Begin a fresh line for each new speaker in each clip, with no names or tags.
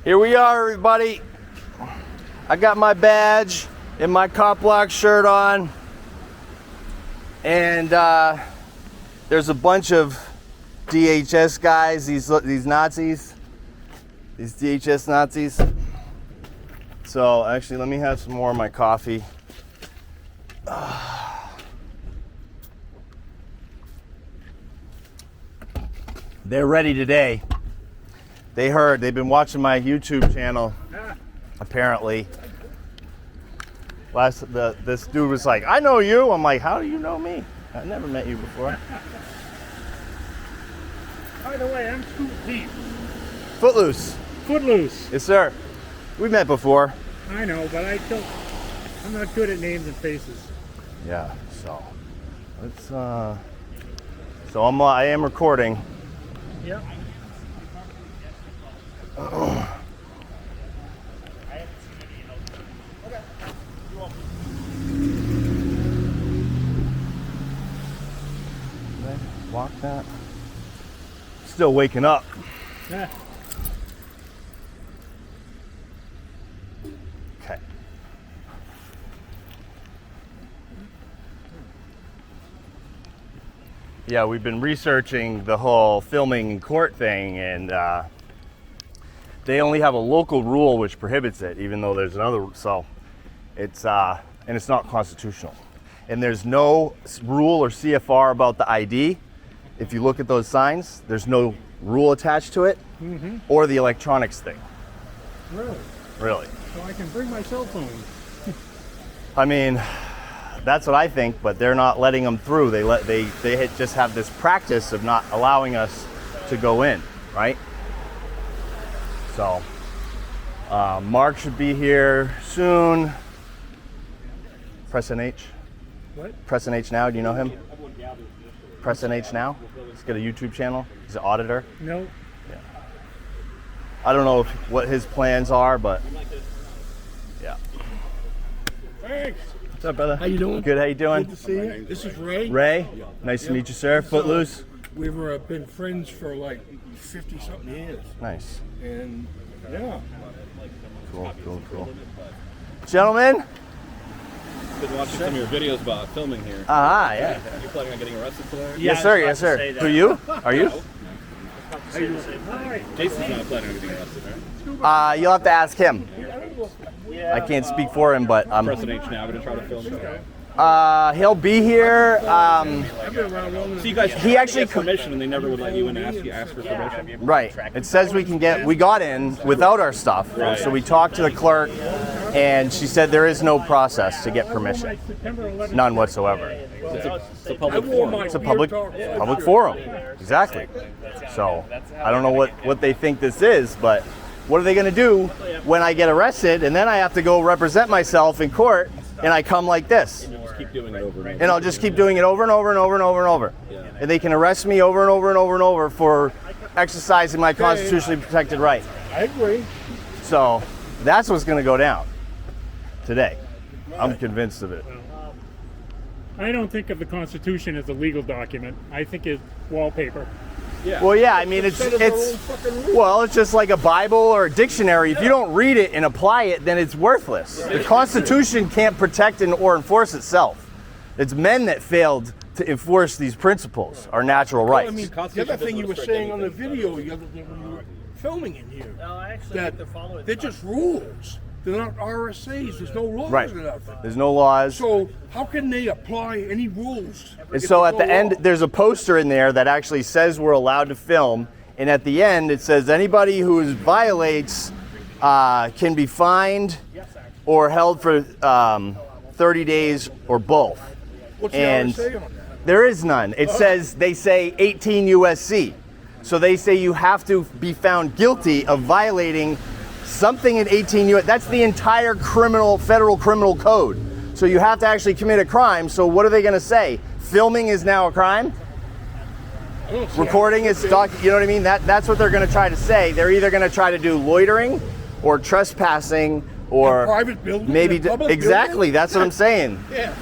Here we are, everybody. I got my badge and my cop block shirt on, and there's a bunch of DHS guys, these Nazis, these DHS Nazis. So actually, let me have some more of my coffee. They're ready today. They've been watching my YouTube channel, apparently. This dude was like, I know you. I'm like, how do you know me? I never met you before.
By the way, I'm Scoop Pete.
Footloose.
Footloose.
Yes, sir. We met before.
I know, but I'm not good at names and faces.
Yeah, so let's so I am recording.
Yep.
Walk that. Still waking up.
Yeah.
Okay. Yeah, we've been researching the whole filming in court thing, and they only have a local rule which prohibits it, even though there's another. So it's and it's not constitutional. And there's no rule or CFR about the ID. If you look at those signs, there's no rule attached to it, or the electronics thing.
Really?
Really.
So I can bring my cell phone.
I mean, that's what I think, but they're not letting them through. They just have this practice of not allowing us to go in, right? So, Mark should be here soon. Press NH.
What?
Press NH now. Do you know him? Press NH now. He's got a YouTube channel. He's an auditor.
No.
Yeah. I don't know what his plans are, but yeah.
Thanks.
What's up, brother?
How you doing?
Good. How you doing?
Good to see you. This is Ray.
Ray. Nice to meet you, sir. Footloose.
We've been friends for like 50-something years.
Nice.
And yeah.
Cool. Gentlemen.
Been watching some of your videos about filming here.
Yeah.
You planning on getting arrested for that?
Yes, sir. Who are you? Are you?
Jason's not planning on getting arrested, right?
You'll have to ask him. I can't speak for him, but
Press an H now, but to try to film it.
he'll be here.
So you guys
He actually
get permission, and they never would let you in and ask for permission.
Right. It says we got in without our stuff.
Right.
So we talked to the clerk, and she said there is no process to get permission. None whatsoever.
It's a public forum.
It's a public forum. Exactly. So I don't know what they think this is, but what are they going to do when I get arrested and then I have to go represent myself in court and I come like this?
Just keep doing it over and over.
And I'll just keep doing it over and over and over and over and over.
Yeah.
And they can arrest me over and over and over and over for exercising my constitutionally protected right.
I agree.
So that's what's going to go down today. I'm convinced of it.
I don't think of the Constitution as a legal document. I think it's wallpaper.
Yeah.
Well, yeah, I mean, it's just like a Bible or a dictionary. If you don't read it and apply it, then it's worthless. The Constitution can't protect or enforce itself. It's men that failed to enforce these principles, our natural rights.
I mean, the other thing you were saying on the video the other day when you were filming in here, that they're just rules. They're not RSAs. There's no laws
Right.
or nothing.
There's no laws.
So how can they apply any rules?
And so at the end, there's a poster in there that actually says we're allowed to film. And at the end, it says anybody who violates can be fined or held for 30 days or both.
What's the
And
RSA on that?
there is none. It says, they say 18 USC. So they say you have to be found guilty of violating something in 18 U.S. That's the entire federal criminal code. So you have to actually commit a crime. So what are they going to say? Filming is now a crime? Recording is stock. You know what I mean? That's what they're going to try to say. They're either going to try to do loitering or trespassing or
private building,
maybe
public
exactly.
building?
That's what I'm saying.
Yeah.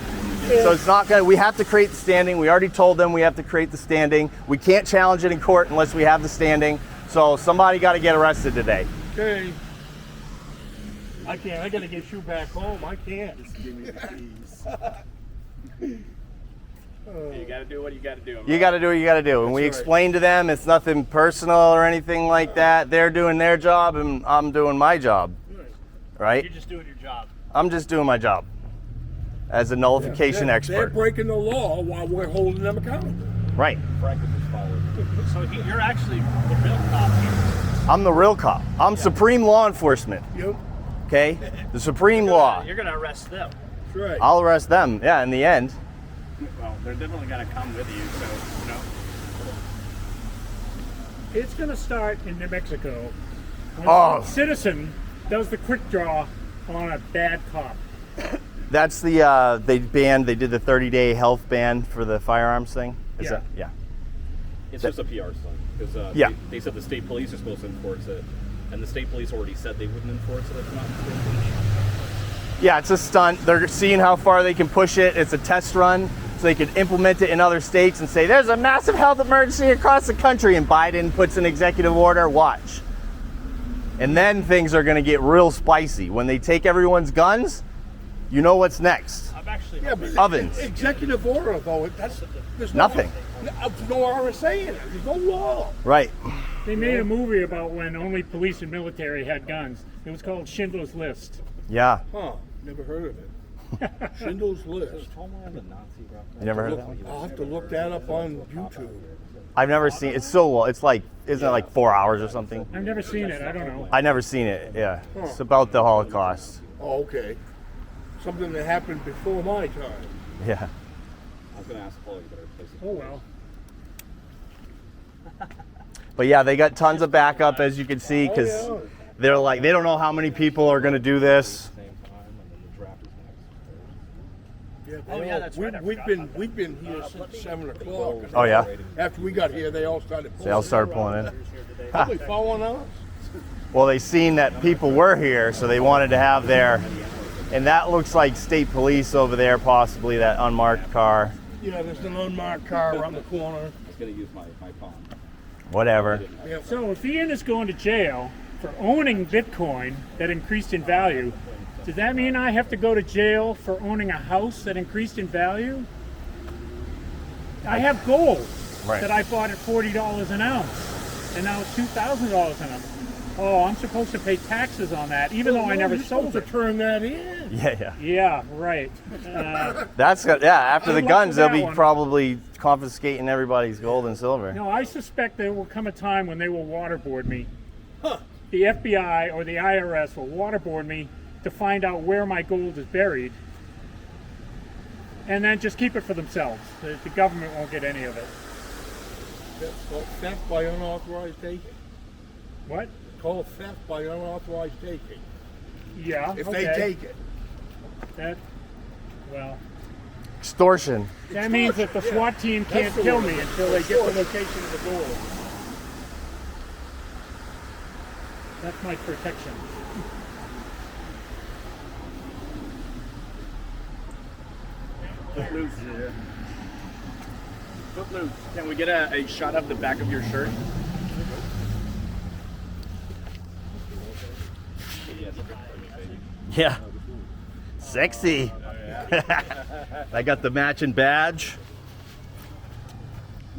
So it's not going to, we have to create the standing. We already told them we have to create the standing. We can't challenge it in court unless we have the standing. So somebody got to get arrested today.
Okay. I can't. I gotta get you back home. I can't.
You gotta do what you gotta do.
You got to do what you got to do. And we
right.
explain to them it's nothing personal or anything like that. They're doing their job and I'm doing my job. Right?
You're just doing your job.
I'm just doing my job as a nullification
They're
expert.
breaking the law while we're holding them accountable.
Right.
So you're actually the real cop here.
I'm the real cop. I'm supreme law enforcement.
Yep.
Okay? The supreme law.
You're gonna arrest them.
That's right.
I'll arrest them. Yeah, in the end.
Well, they're definitely gonna come with you, so you know.
It's going to start in New Mexico when
Oh.
a citizen does the quick draw on a bad cop.
That's the they did the 30-day health ban for the firearms thing. Is
Yeah.
that? Yeah.
It's just a PR stunt because
Yeah.
they said the state police are supposed to enforce it, and the state police already said they wouldn't enforce it if not the state police.
Yeah, it's a stunt. They're seeing how far they can push it. It's a test run, so they can implement it in other states and say, there's a massive health emergency across the country, and Biden puts an executive order, watch. And then things are gonna get real spicy. When they take everyone's guns, you know what's next.
I'm actually
Yeah, but
Ovens.
executive order though. There's
Nothing.
No RSA in it. There's no law.
Right.
They made a movie about when only police and military had guns. It was called Schindler's List.
Yeah.
Huh? Never heard of it. Schindler's List.
You never heard of that one?
I'll have to look that up on YouTube.
I've never seen it's so well. It's like, isn't it like 4 hours or something?
I've never seen it. I don't know.
I never seen it. Yeah. It's about the Holocaust.
Oh, okay. Something that happened before my time.
Yeah.
I was gonna ask Paul, you better replace it.
Oh well.
But yeah, they got tons of backup, as you can see, because
Oh, yeah.
they're like, they don't know how many people are going to do this.
Same time, and then the draft is next.
Yeah,
Oh, yeah, that's right. I
We've
forgot
been here since 7 o'clock.
Oh yeah,
After we got here, they all started pulling.
they all started pulling in.
Probably following us.
Well, they seen that people were here, so they wanted to have their, and that looks like state police over there, possibly that unmarked car.
Yeah, there's an unmarked car around the corner.
I was gonna use my phone.
Whatever.
Yeah.
So if Ian is going to jail for owning Bitcoin that increased in value, does that mean I have to go to jail for owning a house that increased in value? I have gold
Right.
that I bought at $40 an ounce, and now it's $2,000 an ounce. Oh, I'm supposed to pay taxes on that, even though I never
You're
sold
supposed
it.
to turn that in.
Yeah.
Yeah, right.
That's good. Yeah. After the
Good luck
guns,
with
they'll
that
be
one.
probably confiscating everybody's gold and silver.
No, I suspect there will come a time when they will waterboard me. The FBI or the IRS will waterboard me to find out where my gold is buried, and then just keep it for themselves. The government won't get any of it.
That's called theft by unauthorized taking.
What?
Called theft by unauthorized taking.
Yeah.
If
okay.
they take it.
That. Well,
Extortion.
that means that the SWAT team can't
That's the
kill
word.
me until they get the location of the gold. That's my protection.
Footloose. Footloose. Can we get a shot of the back of your shirt?
Yeah. Sexy. I got the matching badge.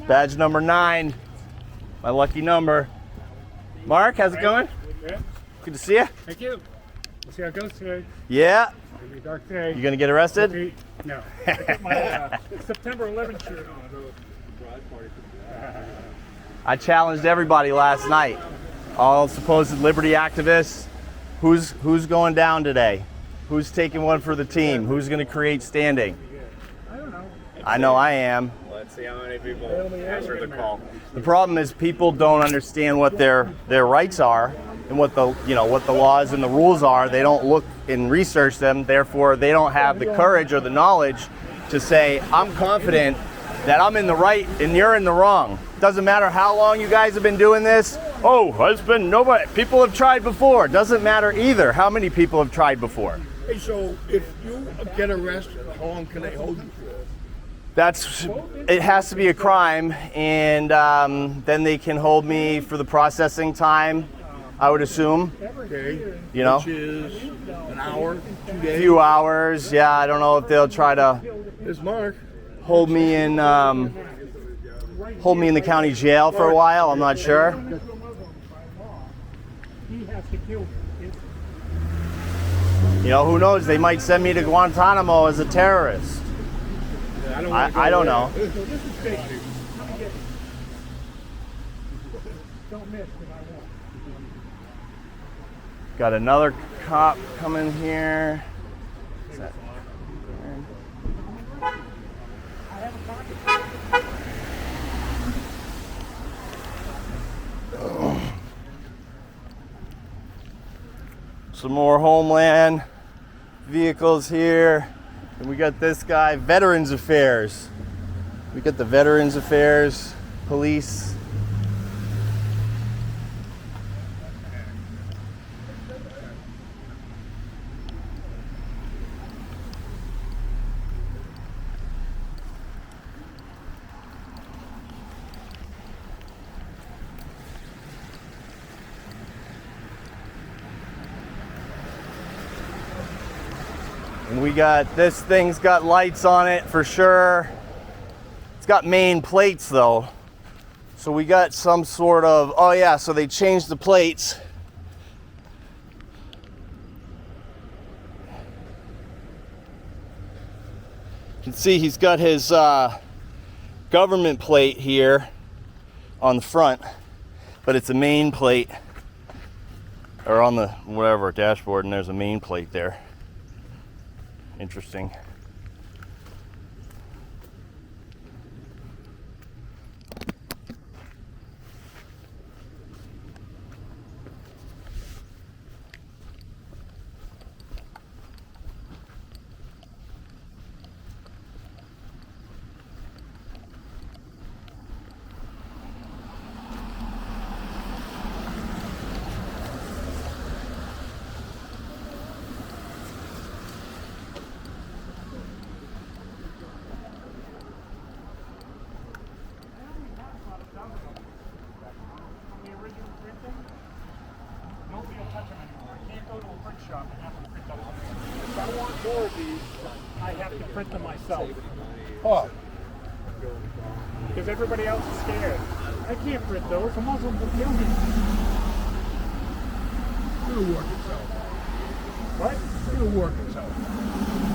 Badge number 9. My lucky number. Mark, how's it going?
Yeah.
Good to see you.
Thank you. We'll see how it goes today.
Yeah.
It'll be a dark day.
You gonna get arrested?
No. I got my September 11th shirt on.
I challenged everybody last night. All supposed liberty activists. Who's going down today? Who's taking one for the team? Who's gonna create standing?
I don't know.
I know I am.
Let's see how many people answer the call.
The problem is people don't understand what their rights are and what the laws and the rules are. They don't look and research them. Therefore, they don't have the courage or the knowledge to say, I'm confident that I'm in the right and you're in the wrong. Doesn't matter how long you guys have been doing this. Oh, nobody. People have tried before. Doesn't matter either how many people have tried before.
Hey, so if you get arrested, how long can they hold you for?
It has to be a crime, and then they can hold me for the processing time. I would assume.
Okay.
You know?
Which is an hour, 2
A
days.
few hours. Yeah, I don't know if they'll try to
There's Mark.
hold me in the county jail for a while. I'm not sure.
He has to kill me.
You know, who knows? They might send me to Guantanamo as a terrorist. I don't know.
So this is fake news. Come and get me. Don't miss, because I won't.
Got another cop coming here. Is that- Some more Homeland vehicles here. And we got this guy, Veterans Affairs. We got the Veterans Affairs police. And we got, this thing's got lights on it for sure. It's got main plates though. So we got some sort of, oh yeah, so they changed the plates. You can see he's got his government plate here on the front, but it's a main plate, or on the whatever dashboard, and there's a main plate there. Interesting.
The original printing, nobody will touch them anymore. I can't go to a print shop and have them print up. If I want more of these, I have to print them myself.
Oh,
Because everybody else is scared. I can't print those. The Muslims will kill me.
it'll work itself.
What?
It'll work itself.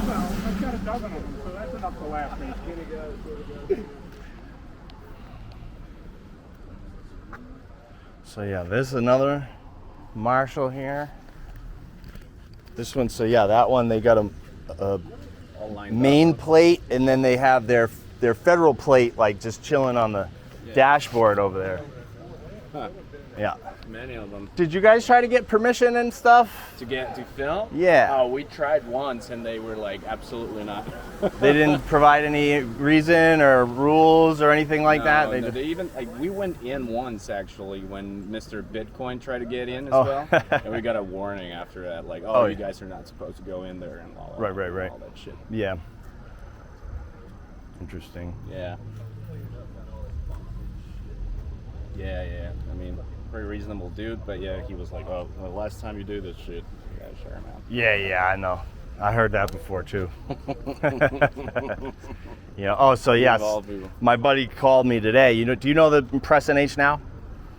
Well, I've got a dozen of them, so that's enough to last me.
So yeah, there's another Marshall here. This one, so yeah, that one, they got a
All lined
main plate, and then they have their federal plate like just chilling on the dashboard over there.
Huh.
Yeah.
Many of them.
Did you guys try to get permission and stuff?
To film?
Yeah.
Oh, we tried once and they were like, absolutely not.
They didn't provide any reason or rules or anything like that?
No, they even, like, we went in once actually when Mr. Bitcoin tried to get in as
Oh.
well. And we got a warning after that, like,
Oh,
you guys are not supposed to go in there and all that.
Right.
All that shit.
Yeah. Interesting.
Yeah. Yeah. I mean, very reasonable dude, but yeah, he was like, oh, the last time you do this shit, you gotta share him out.
Yeah, I know. I heard that before too. Yeah. Oh, so yes,
Involved people.
my buddy called me today. Do you know the Press NH now?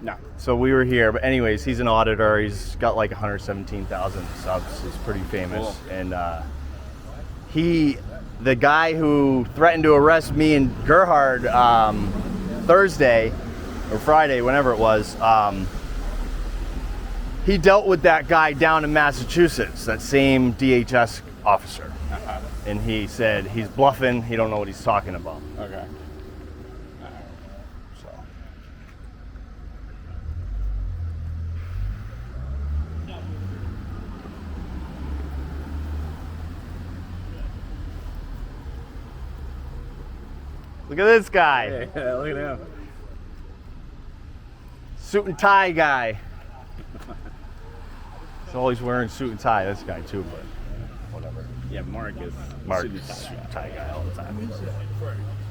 No.
So we were here, but anyways, he's an auditor. He's got like 117,000 subs. He's pretty famous,
Cool.
and the guy who threatened to arrest me and Gerhard Thursday or Friday, whenever it was, he dealt with that guy down in Massachusetts, that same DHS officer. And he said he's bluffing, he don't know what he's talking about.
Okay.
So. Look at this guy.
Yeah, look at him.
Suit and tie guy. He's always wearing suit and tie. This guy too, but whatever.
Yeah, Mark is
Mark,
suit and tie.
suit and tie guy all the time.
Who's that?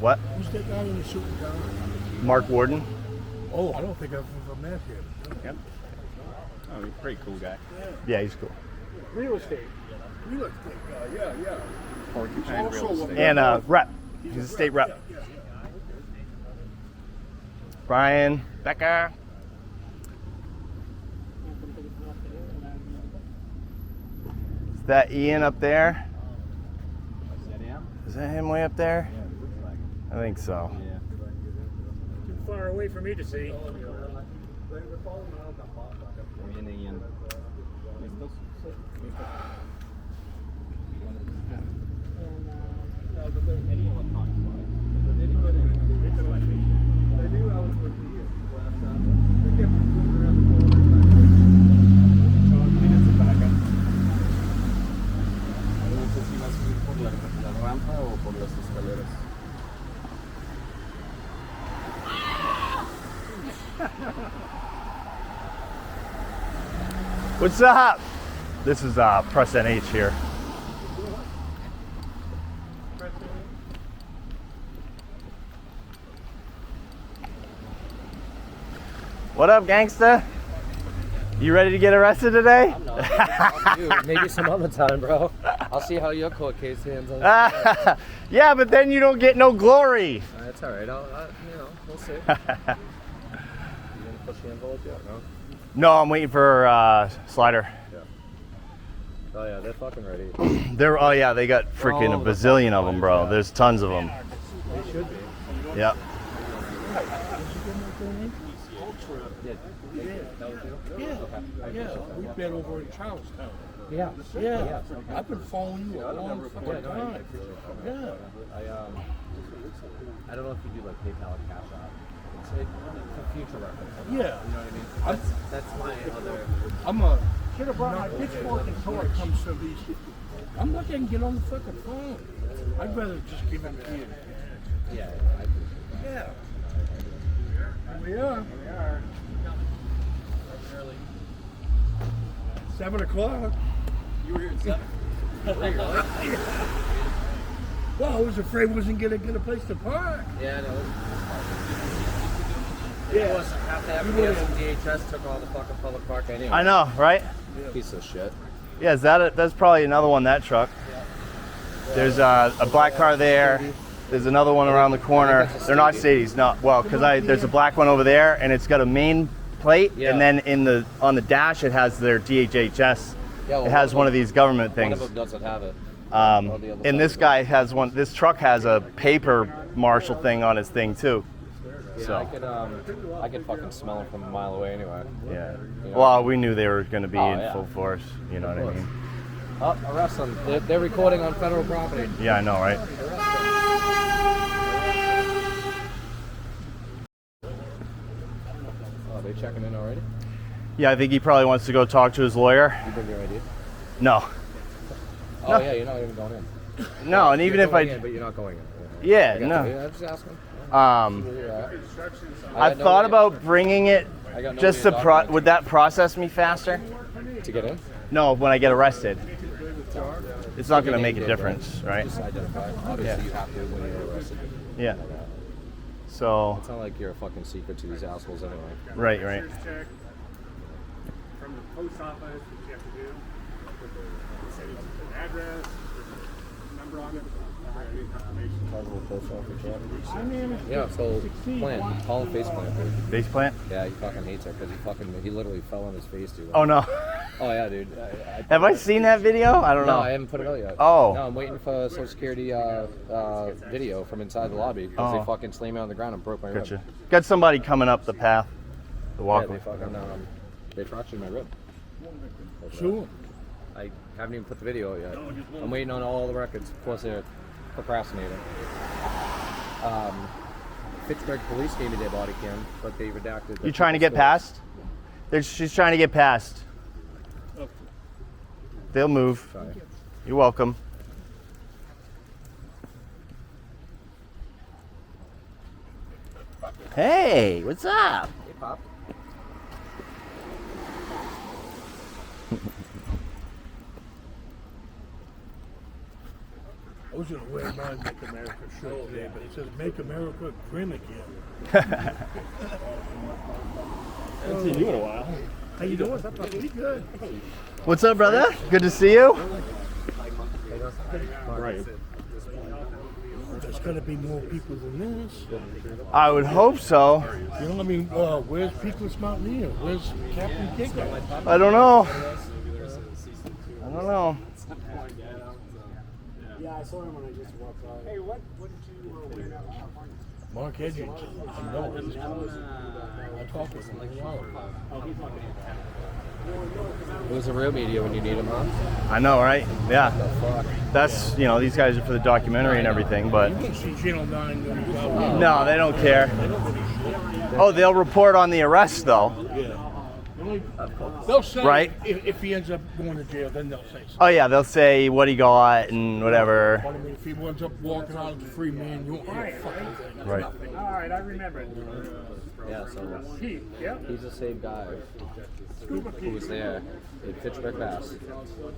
What?
Who's that guy in the suit and tie?
Mark Warden?
Oh, I don't think I've ever met him.
Yep. Oh, he's a pretty cool guy.
Yeah, he's cool.
Real estate.
Real estate guy, yeah.
Porcupine real
Also,
estate.
And rep. He's a state rep. Brian Becker. Is that Ian up there? Is that him way up there? I think so.
Yeah.
Too far away for me to see.
Ian.
What's up? This is Press NH here. What up, gangsta? You ready to get arrested today?
I'm not. Dude, maybe some other time, bro. I'll see how your court case hands on.
Yeah, but then you don't get no glory.
That's all right. We'll see. You gonna push the envelope yet? No.
No, I'm waiting for Slider.
Oh yeah, they're fucking ready.
Oh yeah, they got freaking a bazillion of them, bro. There's tons of them.
They should be.
Yep.
Yeah, we've been over in Charlestown.
Yeah.
Yeah, I've been following you a long fucking time. Yeah.
I don't know if you do like PayPal or Cash App. It's for future reference.
Yeah.
You know what I mean? That's my other.
I'm a.
Should have brought my pitchfork and
When
torch.
it comes to these, I'm not gonna get on the fucking phone. I'd rather just give it to you.
Yeah.
Yeah. We are. 7 o'clock.
You were here at 7?
Well, I was afraid I wasn't gonna get a place to park.
Yeah, I know. Yeah. Of course, after everybody from DHS took all the fucking public park anyway.
I know, right?
Piece of shit.
Yeah, that's probably another one, that truck. There's a black car there. There's another one around the corner. They're not Stadies, no. Well, because there's a black one over there, and it's got a main plate,
Yeah.
and then on the dash it has their DHHS.
Yeah, well,
It has one of these government
One
things.
of them doesn't have it.
And this guy has one. This truck has a paper marshal thing on his thing too.
Yeah,
So
I could fucking smell them from a mile away anyway.
yeah.
Yeah.
Well, we knew they were going to be in
yeah.
full force. You know what I mean?
Oh, arrest them. They're recording on federal property.
Yeah, I know, right?
Oh, they checking in already?
Yeah, I think he probably wants to go talk to his lawyer.
You bring your ID?
No.
Oh
No.
yeah, you're not even going in.
No, and even
You're
if
going
I,
in, but you're not going in.
yeah,
I got
no.
you. Yeah, I'm just asking.
I've thought about bringing it
I got
just to
nobody documents.
would that process me faster?
To get in?
No, when I get arrested. It's not going to make a
Name,
difference, right?
Just identify. Obviously,
Yeah.
you have to when you're arrested.
Yeah. So,
It's not like you're a fucking secret to these assholes anyway.
right.
Check from the post office, what you have to do. Say an address, number on it, I mean,
Yeah, so plant. Call him face plant, dude.
Base plant?
Yeah, he fucking hates her because he literally fell on his face, dude.
Oh no.
Oh yeah, dude.
Have I seen that video? I don't
No,
know.
I haven't put it out yet.
Oh.
No, I'm waiting for Social Security video from inside the lobby because
Oh.
they fucking slammed me on the ground and broke my rib.
Gotcha. Got somebody coming up the path. The
Yeah,
walkway.
they fucking they fractured my rib.
Sure.
I haven't even put the video out yet. I'm waiting on all the records. Plus, they're procrastinating. Fitchburg police gave me their body cam, but they redacted.
You trying to get past? She's trying to get past. They'll move.
Sorry.
You're welcome. Hey, what's up?
Hey, Pop.
I was gonna wear my Make America shirt today, but it says Make America Grin Again.
I haven't seen you in a while.
How you doing? Pretty good.
What's up, brother? Good to see you.
Right. There's got to be more people than this.
I would hope so.
You know, I mean, where's Peakless Mountaineer? Where's Captain Kicker?
I don't know. I don't know.
Yeah, I saw him when I just walked by. Hey, what did you wear that?
Mark Edgington. I know him. I talked with him like a while ago.
It was a real media when you need them, huh?
I know, right? Yeah.
Fuck.
That's, you know, these guys are for the documentary and everything, but
You won't see Channel 9.
no, they don't care. Oh, they'll report on the arrest, though.
They'll say,
Right.
if he ends up going to jail, then they'll say so.
Oh, yeah, they'll say what he got and whatever.
But I mean, if he ends up walking out as a free man, you won't hear a fucking thing.
Right.
All right, I remember it.
Yeah, so
Pete, yep.
he's the same guy
Scuba
who
Pete.
was there in Fitchburg, Mass.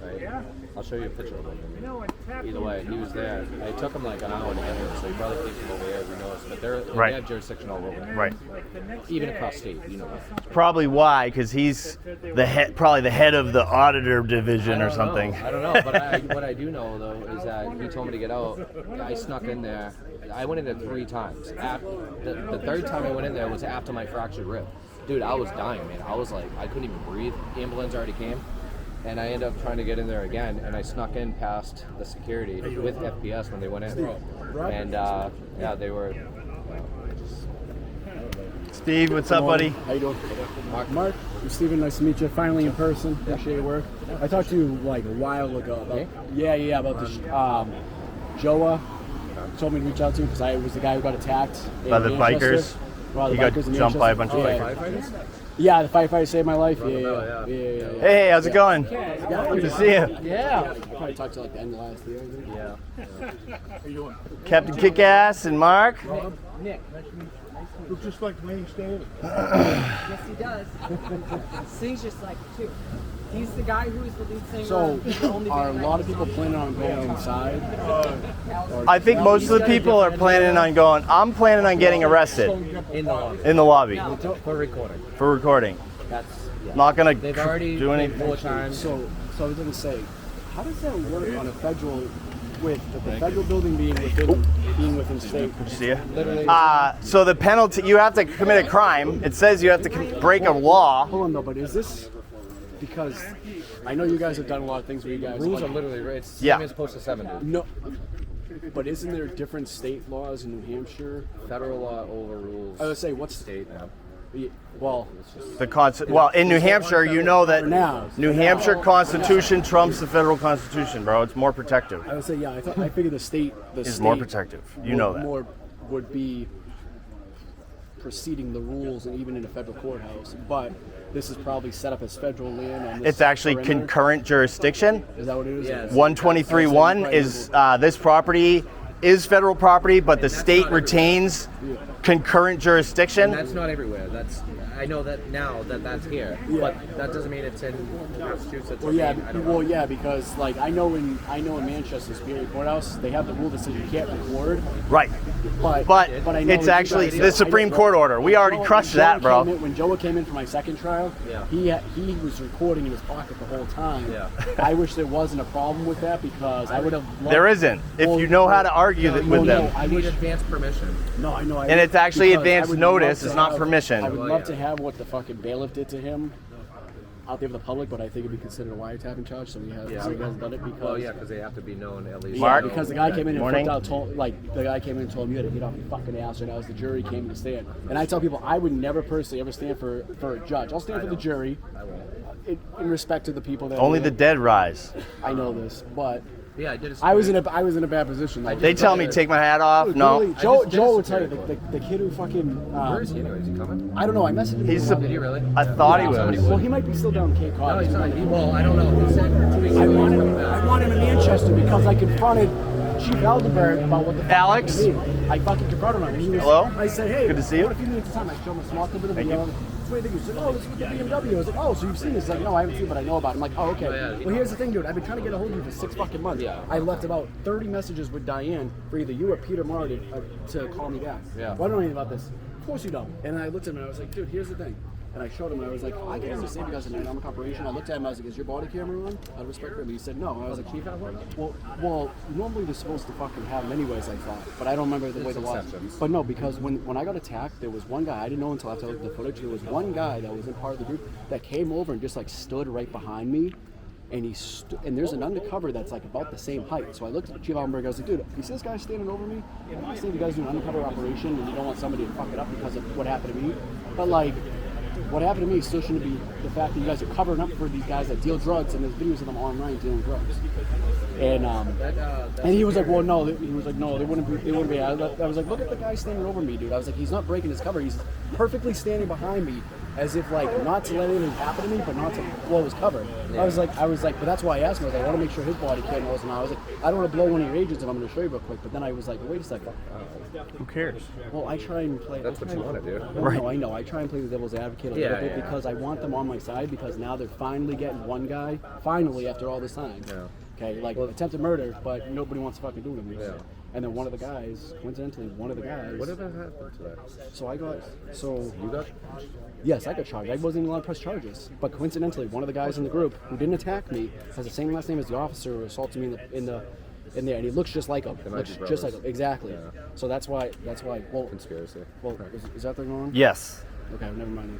Right?
Yeah.
I'll show you a picture of him.
You know, and tap
Either way, he was there. It took him like an hour to get here, so he probably came from over here, who knows. But
Right.
they have jurisdiction all over.
Right.
like the next
Even
day,
across state, you know.
Probably why, because he's the head, probably the head of the auditor division or something.
I don't know, but what I do know though is that he told me to get out. I snuck in there. I went in there 3 times. The third time I went in there was after my fractured rib. Dude, I was dying, man. I was like, I couldn't even breathe. Ambulance already came. And I ended up trying to get in there again, and I snuck in past the security with FPS when they went in. And yeah, they were.
Steve, what's up, buddy?
How you doing? Mark. I'm Steven. Nice to meet you. Finally in person. Appreciate your work. I talked to you like a while ago about about this. Joa told me to reach out to him because I was the guy who got attacked
By
in
the
Manchester.
bikers?
By the
He got
bikers in
jumped by a
Manchester.
bunch of bikers.
Yeah, the firefighter saved my life. Yeah.
Hey, how's it going? Good to see you.
Yeah. I probably talked to like the end of last year. I think.
Yeah.
Captain Kickass and Mark.
Nick.
Looks just like Wayne Staley.
Yes, he does. Sings just like it too. He's the guy who's the lead singer.
So,
He's the only
are a
band
lot
I
of people planning on going inside?
I think most of the people are planning on going. I'm planning on getting arrested
In the lobby.
in the lobby
For recording.
for recording.
That's. Yeah.
Not gonna
They've already
do anything.
4 times.
So I was going to say, how does that work on a federal, with the federal building being within state?
See ya.
Literally.
So the penalty, you have to commit a crime. It says you have to break a law.
Hold on though, but is this because I know you guys have done a lot of things where you guys
Rules are
like,
literally right. It's
Yeah.
same as post to 7, dude.
no, but isn't there different state laws in New Hampshire?
Federal law overrules.
I would say what's
state now.
well,
Well, in New Hampshire, you know that
For now.
New Hampshire Constitution trumps the federal Constitution, bro. It's more protective.
I would say I figured the state
It's more protective. You know that.
more would be preceding the rules and even in a federal courthouse, but this is probably set up as federal land on this
It's actually
perimeter.
concurrent jurisdiction.
Is that what it is?
Yes.
123.1 is this property is federal property, but the state retains concurrent jurisdiction.
And that's not everywhere. I know that now that's here, but that doesn't mean it's in Massachusetts.
Well, yeah, because like I know in Manchester Superior Courthouse they have the rule that says you can't record,
Right.
but
But
I know
it's
you
actually
guys-
the Supreme Court order. We already crushed that, bro.
When Joa came in for my second trial, he was recording in his pocket the whole time.
Yeah.
I wish there wasn't a problem with that because I would have.
There isn't. If you know how to argue with them.
I
I need
wish.
advance permission.
No, I know.
And it's actually
because I
advance
would
notice,
love
it's
to
not
have-
permission.
I would
Oh,
love
yeah.
to have what the fucking bailiff did to him out there for the public, but I think it'd be considered a wiretapping charge. So we have.
Yeah.
So he hasn't done it because.
Well, yeah, because they have to be known at least.
Mark?
Because the guy came in and
Morning.
flipped out, the guy came in and told me you had to get off your fucking ass right now as the jury came to stand. And I tell people I would never personally ever stand for a judge. I'll stand for the jury in respect to the people that.
Only the dead rise.
I know this, but
Yeah, I did.
I was in a bad position. Though.
They tell me take my hat off. No.
Literally, Joe would tell you the kid who fucking.
Where is he anyway? Is he coming?
I don't know. I messaged him.
He's
Did he really?
I thought he was.
Well, he might be still down Cape Cod.
No, he's not. Well, I don't know. He said 2 weeks ago he's coming back.
I want him in Manchester because I confronted Chief Aldenberg about what the fuck
Alex?
he did. I fucking confronted him. And he was,
Hello?
I said, hey,
Good to see you.
What if you need time? I showed him a small clip of the
Thank
video.
you.
What do you think? He said, oh, this is with the BMW. I was like, oh, so you've seen this? He's like, no, I haven't seen it, but I know about it. I'm like, oh, okay.
yeah.
Well, here's the thing, dude. I've been trying to get a hold of you for 6 fucking months.
Yeah.
I left about 30 messages with Diane for either you or Peter Martin to call me back.
Yeah.
Well, I don't know anything about this. Of course you don't. And I looked at him and I was like, dude, here's the thing. And I showed him, and I was like, I can understand because of an economic operation. I looked at him, I was like, is your body camera on? Out of respect for him. He said, no. And I was like, Chief, well, normally they're supposed to fucking have them anyways, I thought. But I don't remember the way the law. But no, because when I got attacked, there was one guy, I didn't know until after I looked at the footage, there was one guy that was in part of the group that came over and just like stood right behind me. And and there's an undercover that's like about the same height. So I looked at Chief Allenberg, I was like, dude, you see this guy standing over me? I think you guys do an undercover operation and you don't want somebody to fuck it up because of what happened to me. But like, what happened to me still shouldn't be the fact that you guys are covering up for these guys that deal drugs, and there's videos of them online dealing drugs. And he was like, well, no. He was like, no, they wouldn't be. I was like, look at the guy standing over me, dude. I was like, he's not breaking his cover. He's perfectly standing behind me, as if like not to let anything happen to me, but not to blow his cover. Yeah. I was like, but that's why I asked him. I was like, I want to make sure his body camera wasn't on. I was like, I don't want to blow one of your agents, and I'm going to show you real quick. But then I was like, wait a second.
Who cares?
Well, I try and play.
That's what you want to do.
Right. No, I know. I try and play the devil's advocate a little bit because I want them on my side because now they're finally getting one guy, finally after all this time. Yeah. Okay, like attempted murder, but nobody wants to fucking do it anymore. Yeah. And then one of the guys, coincidentally, Whatever
happened to that?
You got? Yes, I got charged. I wasn't even allowed to press charges. But coincidentally, one of the guys in the group who didn't attack me has the same last name as the officer who assaulted me in there, and he looks just like him. Looks just like him. Exactly. Yeah. So that's why. Well,
conspiracy.
Well, is that thing wrong?
Yes.
Okay, never mind.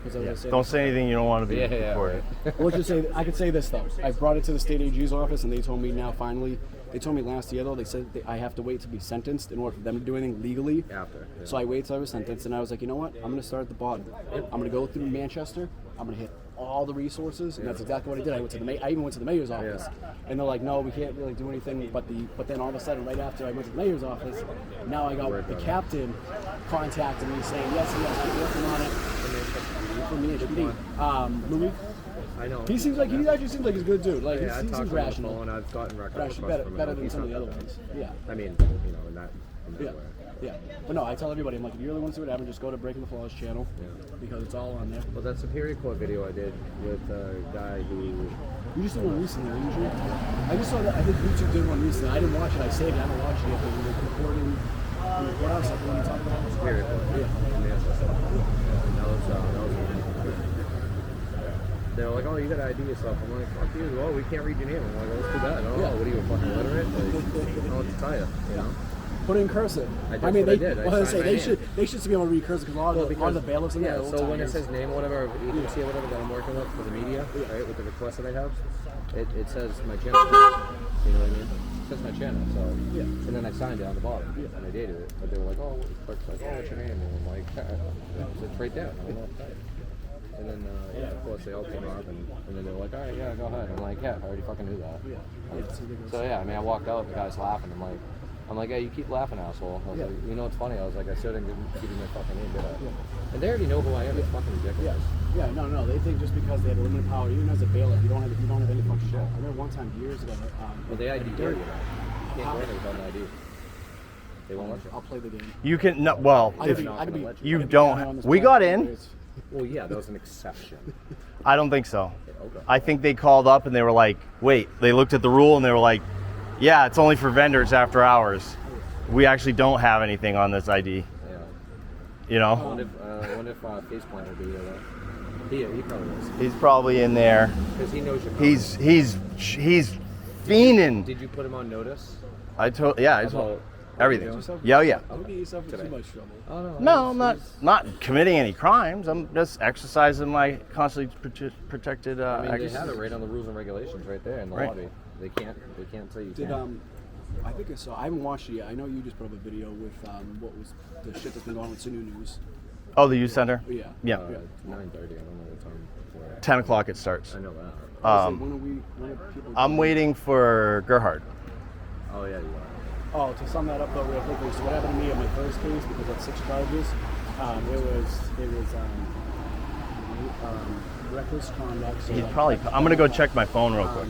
Don't say anything you don't want to be recorded.
Well, let's just say I could say this though. I brought it to the state AG's office, and they told me now finally. They told me last year though. They said I have to wait to be sentenced in order for them to do anything legally.
After. Yeah.
So I waited till I was sentenced, and I was like, you know what? I'm going to start at the bottom. I'm going to go through Manchester. I'm going to hit all the resources, and that's exactly what I did. I even went to the mayor's office, and they're like, no, we can't really do anything. But then all of a sudden, right after I went to the mayor's office, now I got the captain contacting me saying, yes, we're working on it. For me, HD. Louis.
I know.
He actually seems like he's a good dude. Like he seems rational.
And I've gotten records
better than some of the other ones. Yeah.
I mean, in that way.
Yeah. But no, I tell everybody, I'm like, if you really want to see what happened, just go to Breaking the Flaws channel because it's all on there.
Well, that Superior Court video I did with a guy who.
You just did one recently, didn't you? I just saw that. I think YouTube did one recently. I didn't watch it. I saved it. I haven't watched it yet. But we were recording. What else? What are you talking about?
Superior Court. Yeah. That was they're like, oh, you gotta ID yourself. I'm like, fuck you. Oh, we can't read your name. I'm like, oh, that's too bad. Oh, what are you, a fucking illiterate? Like, I don't know what to tell you, you know?
Put it in cursive.
I mean, they did.
They should be able to read cursive because a lot of the bailiffs in there.
Yeah, so when it says name or whatever, agency or whatever that I'm working with for the media, right, with the request that I have, it says my channel. You know what I mean? It says my channel, so. Yeah. And then I signed it on the bottom, and I dated it. But they were like, oh, what's your name? And I'm like, it's right there. I don't know what to tell you. And then, of course, they all came up, and then they were like, all right, yeah, go ahead. I'm like, yeah, I already fucking knew that. So, yeah, I mean, I walked out, the guy's laughing. I'm like, yeah, you keep laughing, asshole. I was like, you know what's funny? I was like, I still didn't give you my fucking name, did I? Yeah. And they already know who I am. It's fucking ridiculous.
Yeah, no. They think just because they have limited power, even as a bailiff, you don't have any fucking shit. I remember one time years ago.
Well, they ID you. You can't go in without an ID. They won't let you.
I'll play the game.
You can, no, well, if you don't, we got in.
Well, yeah, that was an exception.
I don't think so. I think they called up and they were like, wait, they looked at the rule and they were like, yeah, it's only for vendors after hours. We actually don't have anything on this ID. Yeah. You know?
I wonder if Faceplant will be there. He probably is.
He's probably in there.
Because he knows you're
coming. He's fiending.
Did you put him on notice?
I told everything. Yeah.
Don't get yourself in too much trouble.
Oh,
no, I'm not committing any crimes. I'm just exercising my constantly protected.
I mean, they have it right on the rules and regulations right there in the lobby. They can't tell you.
I think I saw. I haven't watched it yet. I know you just put up a video with what was the shit that's been going on with Sinu News.
Oh, the youth center.
Yeah.
9:30. I don't know what time.
10 o'clock it starts.
I know that.
When are people?
I'm waiting for Gerhard.
Oh yeah, you are.
Oh, to sum that up though real quickly, so what happened to me in my first case, because of 6 charges, it was reckless conduct. So
He's probably, I'm going to go check my phone real quick.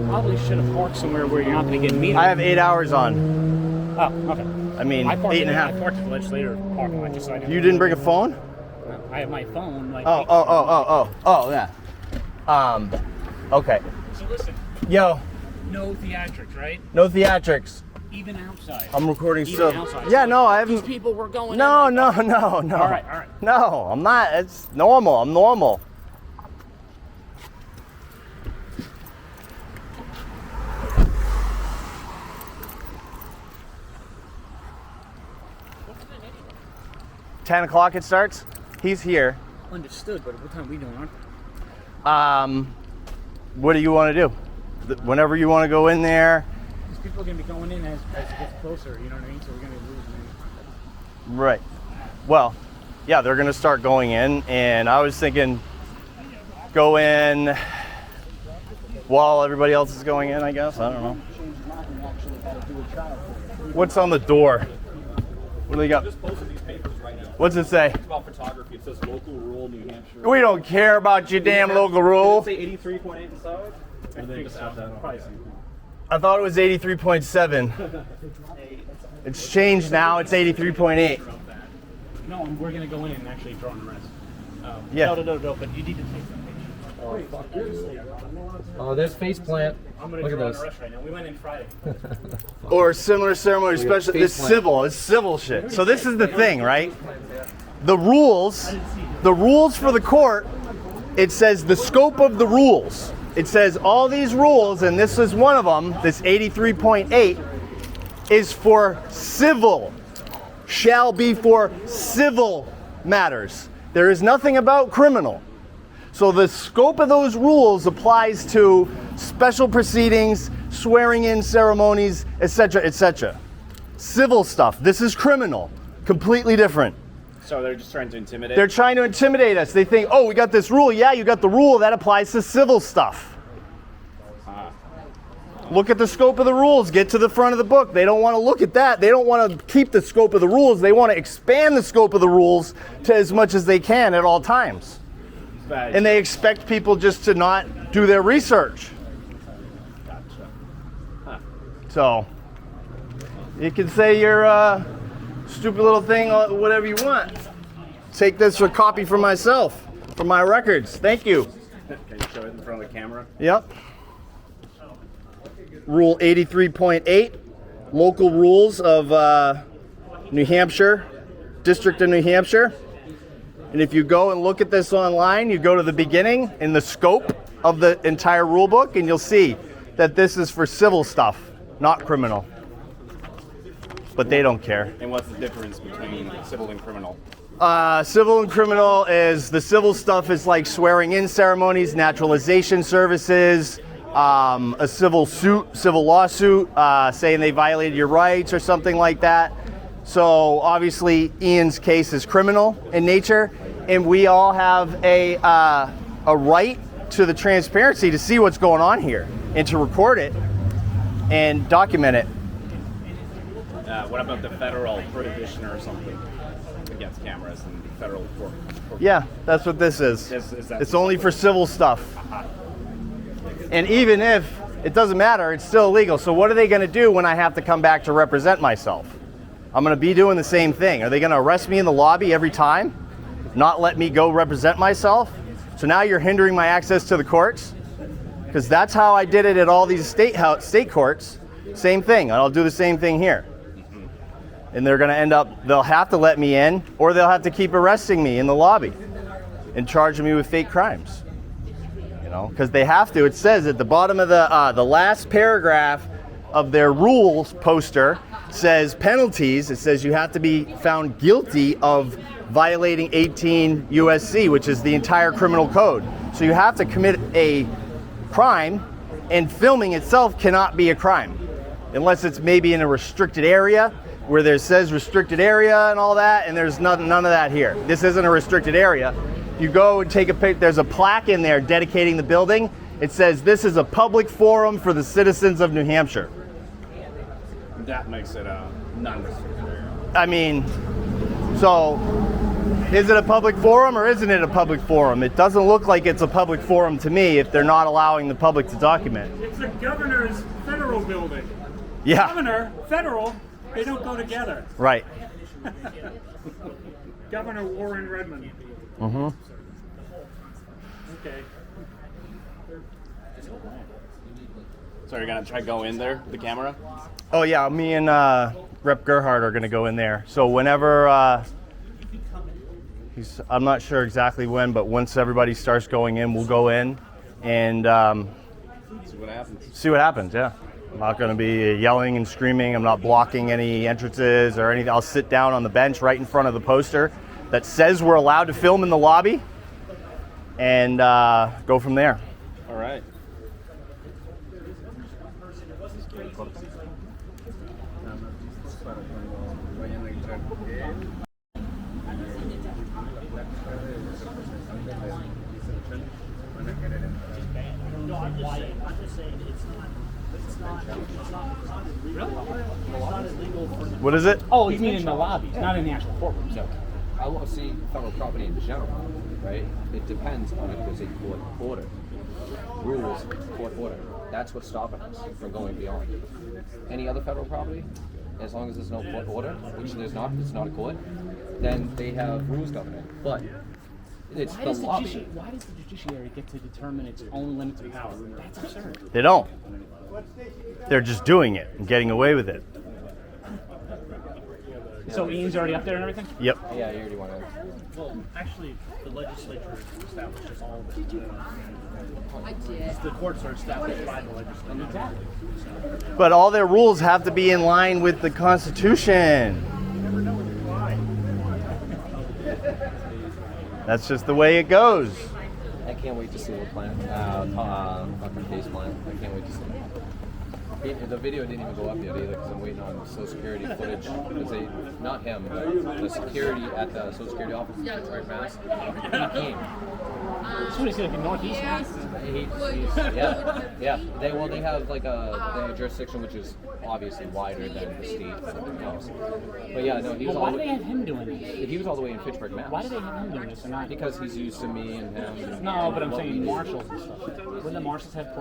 Probably should have parked somewhere where you're not going to get metered.
I have 8 hours on.
Oh, okay.
I mean,
I parked
8.5.
I parked at the legislator parking lot just so I didn't.
You didn't bring a phone?
I have my phone. Like,
Oh, yeah. Okay.
So listen,
Yo,
no theatrics, right?
no theatrics.
Even outside.
I'm recording
Even
still.
outside.
Yeah, no, I
These
haven't.
people were going.
No,
in
no,
like,
no, no.
All right.
No, I'm not. It's normal. I'm normal.
What's the name?
10 o'clock it starts. He's here.
Understood, but what time are we doing?
What do you want to do? Whenever you want to go in there.
These people are going to be going in as it gets closer, you know what I mean? So we're going to be losing.
Right. Well, yeah, they're going to start going in, and I was thinking go in while everybody else is going in, I guess. I don't know. What's on the door? What do they got?
Just posted these papers right now.
What's it say?
It's about photography. It says local rule, New Hampshire.
We don't care about your damn local rule.
Did it say 83.8 inside? Or they just add that on?
I thought it was 83.7. It's changed now. It's 83.8.
No, we're going to go in and actually draw an arrest.
Yeah.
No, but you need to take some pictures.
Oh, there's face plant.
I'm going
Look
to
at
draw an
this.
arrest right now. We went in Friday.
Or similar ceremony, especially it's
face plant.
it's civil shit. So this is the thing, right? The rules for the court, it says the scope of the rules. It says all these rules, and this is one of them, this 83.8, is for civil, shall be for civil matters. There is nothing about criminal. So the scope of those rules applies to special proceedings, swearing in ceremonies, etc., etc. Civil stuff. This is criminal. Completely different.
So they're just trying to intimidate?
They're trying to intimidate us. They think, oh, we got this rule. Yeah, you got the rule. That applies to civil stuff. Look at the scope of the rules. Get to the front of the book. They don't want to look at that. They don't want to keep the scope of the rules. They want to expand the scope of the rules to as much as they can at all times. And they expect people just to not do their research. So, you can say your stupid little thing, whatever you want. Take this for a copy for myself, for my records. Thank you.
Can you show it in front of the camera?
Yep. Rule 83.8, local rules of New Hampshire, District of New Hampshire. And if you go and look at this online, you go to the beginning in the scope of the entire rule book, and you'll see that this is for civil stuff, not criminal. But they don't care.
And what's the difference between civil and criminal?
Civil and criminal is, the civil stuff is like swearing in ceremonies, naturalization services, a civil lawsuit, saying they violated your rights or something like that. So obviously Ian's case is criminal in nature, and we all have a right to the transparency to see what's going on here and to record it and document it.
What about the federal prohibition or something against cameras in federal court?
Yeah, that's what this is. It's only for civil stuff. And even if it doesn't matter, it's still illegal. So what are they going to do when I have to come back to represent myself? I'm going to be doing the same thing. Are they going to arrest me in the lobby every time? Not let me go represent myself? So now you're hindering my access to the courts? Because that's how I did it at all these state courts. Same thing. I'll do the same thing here. And they're going to end up, they'll have to let me in, or they'll have to keep arresting me in the lobby and charging me with fake crimes. You know, because they have to. It says at the bottom of the last paragraph of their rules poster says penalties. It says you have to be found guilty of violating 18 USC, which is the entire criminal code. So you have to commit a crime, and filming itself cannot be a crime unless it's maybe in a restricted area where there says restricted area and all that, and there's none of that here. This isn't a restricted area. You go and take a picture. There's a plaque in there dedicating the building. It says this is a public forum for the citizens of New Hampshire.
That makes it a non-restricted area.
I mean, so Is it a public forum or isn't it a public forum? It doesn't look like it's a public forum to me if they're not allowing the public to document.
It's the governor's federal building.
Yeah.
Governor, federal, they don't go together.
Right.
Governor Warren Redmond.
Mm-hmm.
Okay.
So you're gonna try to go in there, the camera?
Oh yeah, me and Rep. Gerhardt are going to go in there. So whenever I'm not sure exactly when, but once everybody starts going in, we'll go in and
See what happens.
see what happens. Yeah, I'm not going to be yelling and screaming. I'm not blocking any entrances or anything. I'll sit down on the bench right in front of the poster that says we're allowed to film in the lobby, and go from there.
All right.
What is it?
Oh, you mean in the lobbies, not in the actual courtrooms.
So, I won't see federal property in general, right? It depends on if there's a court order. Rules, court order. That's what's stopping us from going beyond. Any other federal property, as long as there's no court order, which there's not, it's not a court, then they have rules governing. But it's
Why
the
does
lobby.
why does the judiciary get to determine its own limits of power? That's absurd.
They don't. They're just doing it and getting away with it.
So Ian's already up there and everything?
Yep.
Yeah, you already want to.
Well, actually, the legislature establishes all of it. The courts are established by the legislature.
Exactly.
But all their rules have to be in line with the Constitution. That's just the way it goes.
I can't wait to see the plan. Fucking case plan. I can't wait to see it. The video didn't even go up yet either because I'm waiting on Social Security footage. Because not him, but the security at the Social Security office in Pittsburgh, Mass. He came.
So what is it, like in Northeast?
Yeah. They have like a jurisdiction which is obviously wider than the state and everything else. But yeah, no, he was
Well, why
all
do
the
they have him doing this?
he was all the way in Fitchburg, Mass.
Why do they have him doing this and not?
Because he's used to me and him.
No, but I'm saying marshals and stuff. Wouldn't the marshals have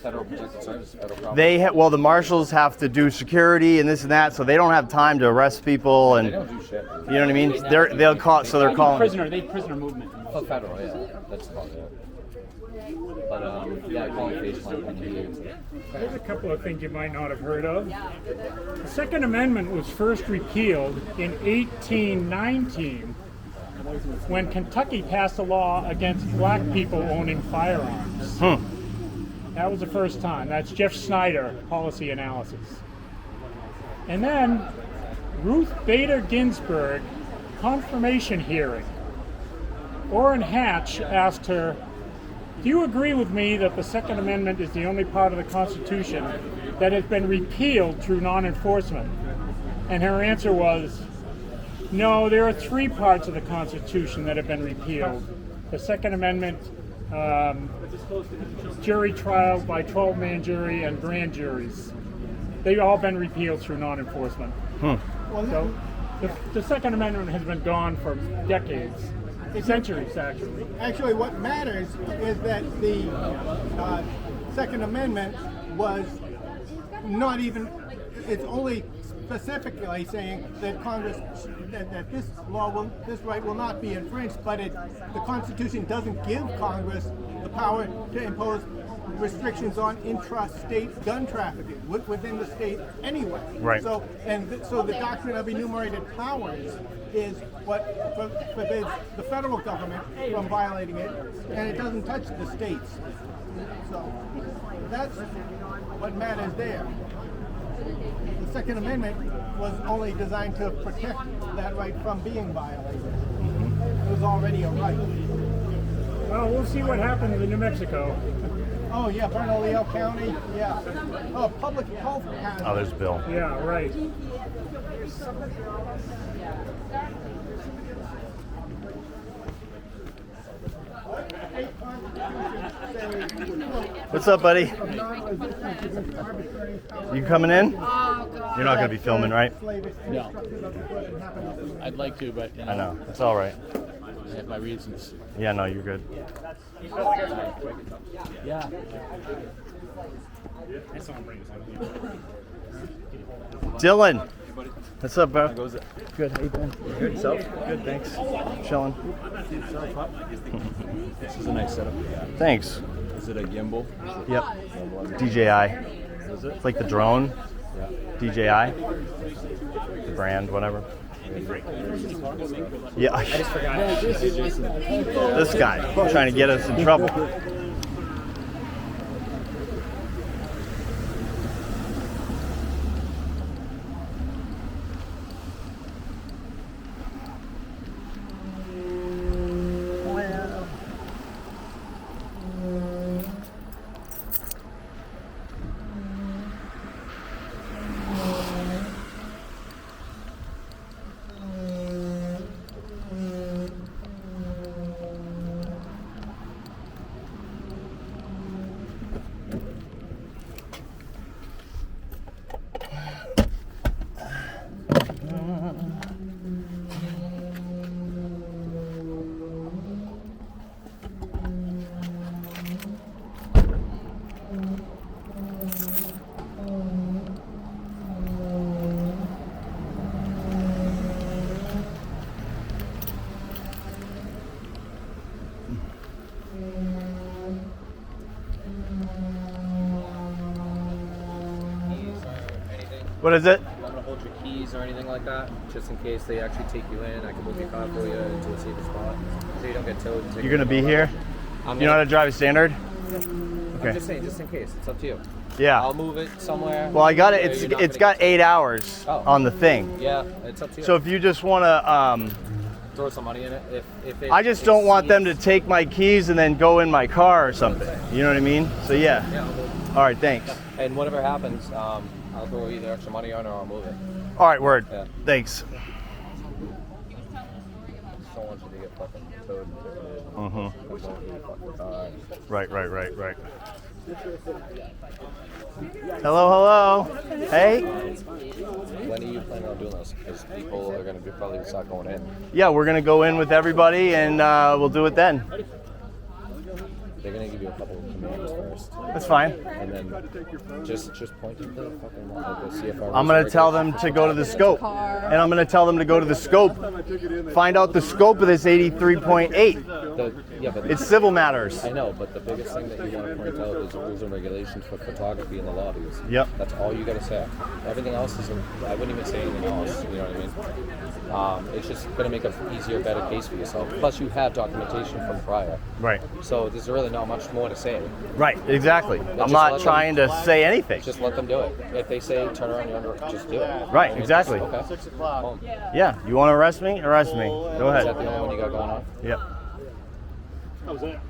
Federal Protective Service, federal property.
Well, the marshals have to do security and this and that, so they don't have time to arrest people, and
They don't do shit.
you know what I mean. They'll call, so they're calling.
Prisoner movement.
Oh, federal, yeah. That's about it. But, yeah, I call it face plan.
There's a couple of things you might not have heard of. The Second Amendment was first repealed in 1819 when Kentucky passed a law against black people owning firearms. That was the first time. That's Jeff Snyder, Policy Analysis. And then Ruth Bader Ginsburg, confirmation hearing. Orrin Hatch asked her, "Do you agree with me that the Second Amendment is the only part of the Constitution that has been repealed through non-enforcement?" And her answer was, "No, there are three parts of the Constitution that have been repealed. The Second Amendment, jury trial by 12-man jury, and grand juries. They've all been repealed through non-enforcement." So the Second Amendment has been gone for decades. Centuries, actually.
Actually, what matters is that the Second Amendment was not even, it's only specifically saying that Congress, that this right will not be infringed, but the Constitution doesn't give Congress the power to impose restrictions on intrastate gun trafficking within the state anyway.
Right.
So the doctrine of enumerated powers is what forbids the federal government from violating it, and it doesn't touch the states. So that's what matters there. The Second Amendment was only designed to protect that right from being violated. It was already a right.
Well, we'll see what happens in New Mexico.
Oh yeah, Bernalillo County, yeah. Oh, public health hazard.
Oh, there's Bill.
Yeah, right.
What's up, buddy? You coming in? You're not going to be filming, right?
No. I'd like to, but
I know. It's all right.
I have my reasons.
Yeah, no, you're good.
Yeah.
Dylan, what's up, bro?
Goes it?
Good. How you doing? Good. Yourself? Good. Thanks. Chilling.
This is a nice setup.
Thanks.
Is it a gimbal?
Yep. DJI.
Is it?
It's like the drone.
Yeah.
DJI. The brand, whatever. Yeah. I just forgot. This guy trying to get us in trouble. What is it?
You want to hold your keys or anything like that, just in case they actually take you in. I can move your car for you into a safer spot, so you don't get towed.
You're gonna be here?
I'm
You know how to drive a standard?
I'm
Okay.
just saying, just in case. It's up to you.
Yeah.
I'll move it somewhere.
Well, I got it.
where you're not
It's
gonna
got 8 hours
Oh.
on the thing.
Yeah, it's up to you.
So if you just want to,
throw some money in it. If it
I just don't want them to
exceeds-
take my keys and then go in my car or something. You know what I mean? So yeah.
Yeah, I'll move it.
All right. Thanks.
And whatever happens, I'll throw either extra money on or I'll move it.
All right. Word.
Yeah.
Thanks.
I just don't want you to get fucking towed.
Mm-hmm.
I don't want you to fuck with car.
Right. Hello. Hey.
When are you planning on doing this? Because people are going to probably start going in.
Yeah, we're gonna go in with everybody and we'll do it then.
They're going to give you a couple of commands first.
That's fine.
And then just point at the fucking wall. Like the CFR
I'm gonna tell them to go to the scope, and I'm gonna tell them to go to the scope. Find out the scope of this 83.8.
Yeah, but
It's civil matters.
I know, but the biggest thing that you want to point out is the rules and regulations for photography in the lobbies.
Yep.
That's all you got to say. Everything else is, I wouldn't even say anything else, you know what I mean? It's just going to make an easier, better case for yourself. Plus, you have documentation from prior.
Right.
So there's really not much more to say.
Right. Exactly. I'm
just
not
let
trying to say anything.
Just let them do it. If they say turn around your under, just do it.
Right. Exactly.
Okay. Boom.
Yeah. You want to arrest me? Arrest me. Go
Is that
ahead.
the only one you got going on?
Yep.
How's that?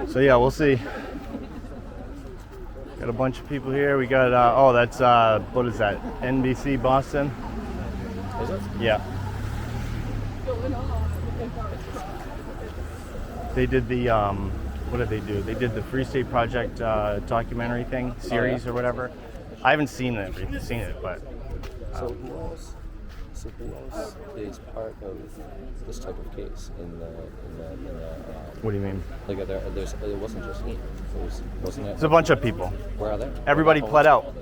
So yeah, we'll see. Got a bunch of people here. We got that's what is that? NBC Boston.
Is it?
Yeah. They did the what did they do? They did the Free State Project documentary thing, series or whatever. I haven't seen it, but
So who else is part of this type of case in the
what do you mean?
like there's it wasn't just Ian. Wasn't it?
It's a bunch of people.
Where are they?
Everybody pled out.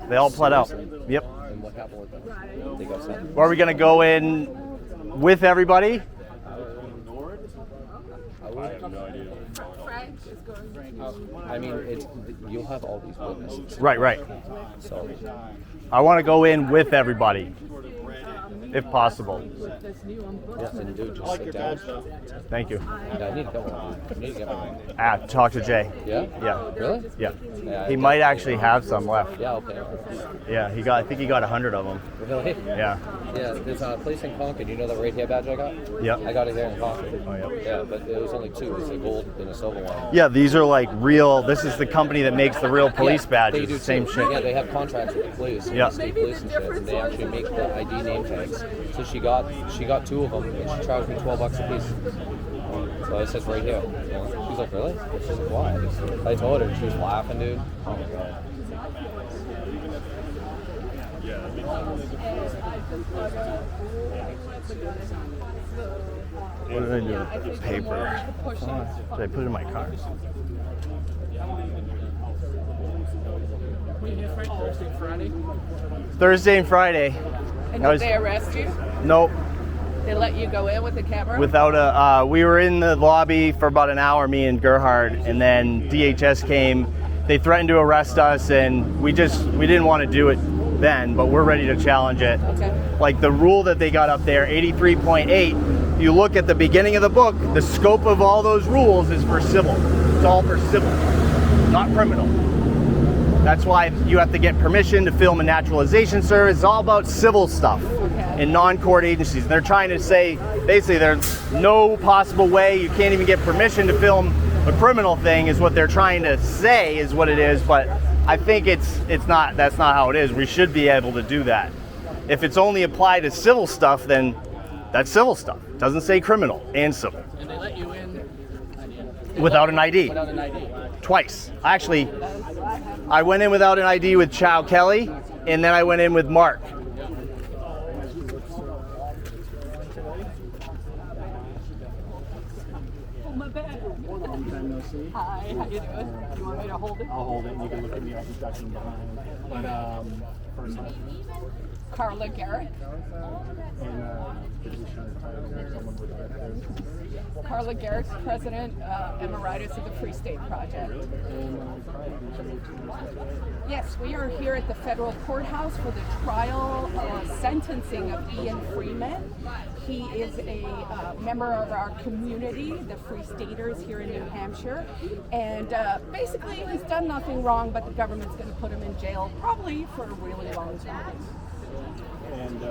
They all pled out. Yep.
And what happened with them? They got sent.
Are we gonna go in with everybody?
I mean, you'll have all these witnesses.
Right.
So
I want to go in with everybody, if possible.
yeah, and dude, just sit down.
Thank you.
Yeah, I need to go on. I need to get one.
Talk to Jay.
Yeah?
Yeah.
Really?
Yeah.
Yeah,
He might actually have some left.
Yeah, okay.
Yeah, I think he got 100 of them.
Really?
Yeah.
Yeah, there's a place in Concord. You know that right here badge I got?
Yep.
I got it there in Concord.
Oh, yep.
Yeah, but there was only two. It's a gold and a silver one.
Yeah, these are like real. This is the company that makes the real police badges.
They do
Same
too.
shit.
Yeah, they have contracts with the police.
Yeah.
The state police and shit, and they actually make the ID name tags. So she got two of them, and she charged me $12 a piece. So it says right here. She's like, really? She's like, why? I told her, she was laughing, dude. Oh my god.
What did I do with the paper? Should I put it in my car?
Thursday, Friday?
Thursday and Friday.
And did they arrest you?
Nope.
They let you go in with the camera?
Without a, we were in the lobby for about an hour, me and Gerhard, and then DHS came. They threatened to arrest us, and we didn't want to do it then, but we're ready to challenge it.
Okay.
Like the rule that they got up there, 83.8, you look at the beginning of the book, the scope of all those rules is for civil. It's all for civil, not criminal. That's why you have to get permission to film a naturalization service. It's all about civil stuff in non-court agencies. And they're trying to say, basically, there's no possible way you can't even get permission to film a criminal thing is what they're trying to say is what it is. But I think it's not, that's not how it is. We should be able to do that. If it's only applied to civil stuff, then that's civil stuff. It doesn't say criminal and civil.
And they let you in
without an ID.
without an ID.
Twice. Actually, I went in without an ID with Chow Kelly, and then I went in with Mark.
Oh, my bad. Hi, how you doing? You want me to hold it?
I'll hold it and you can look at me. I'll be ducking behind. But first name
Carla Garrett.
and position or title, someone with that.
Carla Garrett, President Emeritus of the Free State Project. Yes, we are here at the federal courthouse for the trial sentencing of Ian Freeman. He is a member of our community, the Free Staters here in New Hampshire, and basically he's done nothing wrong, but the government's going to put him in jail probably for a really long time.
And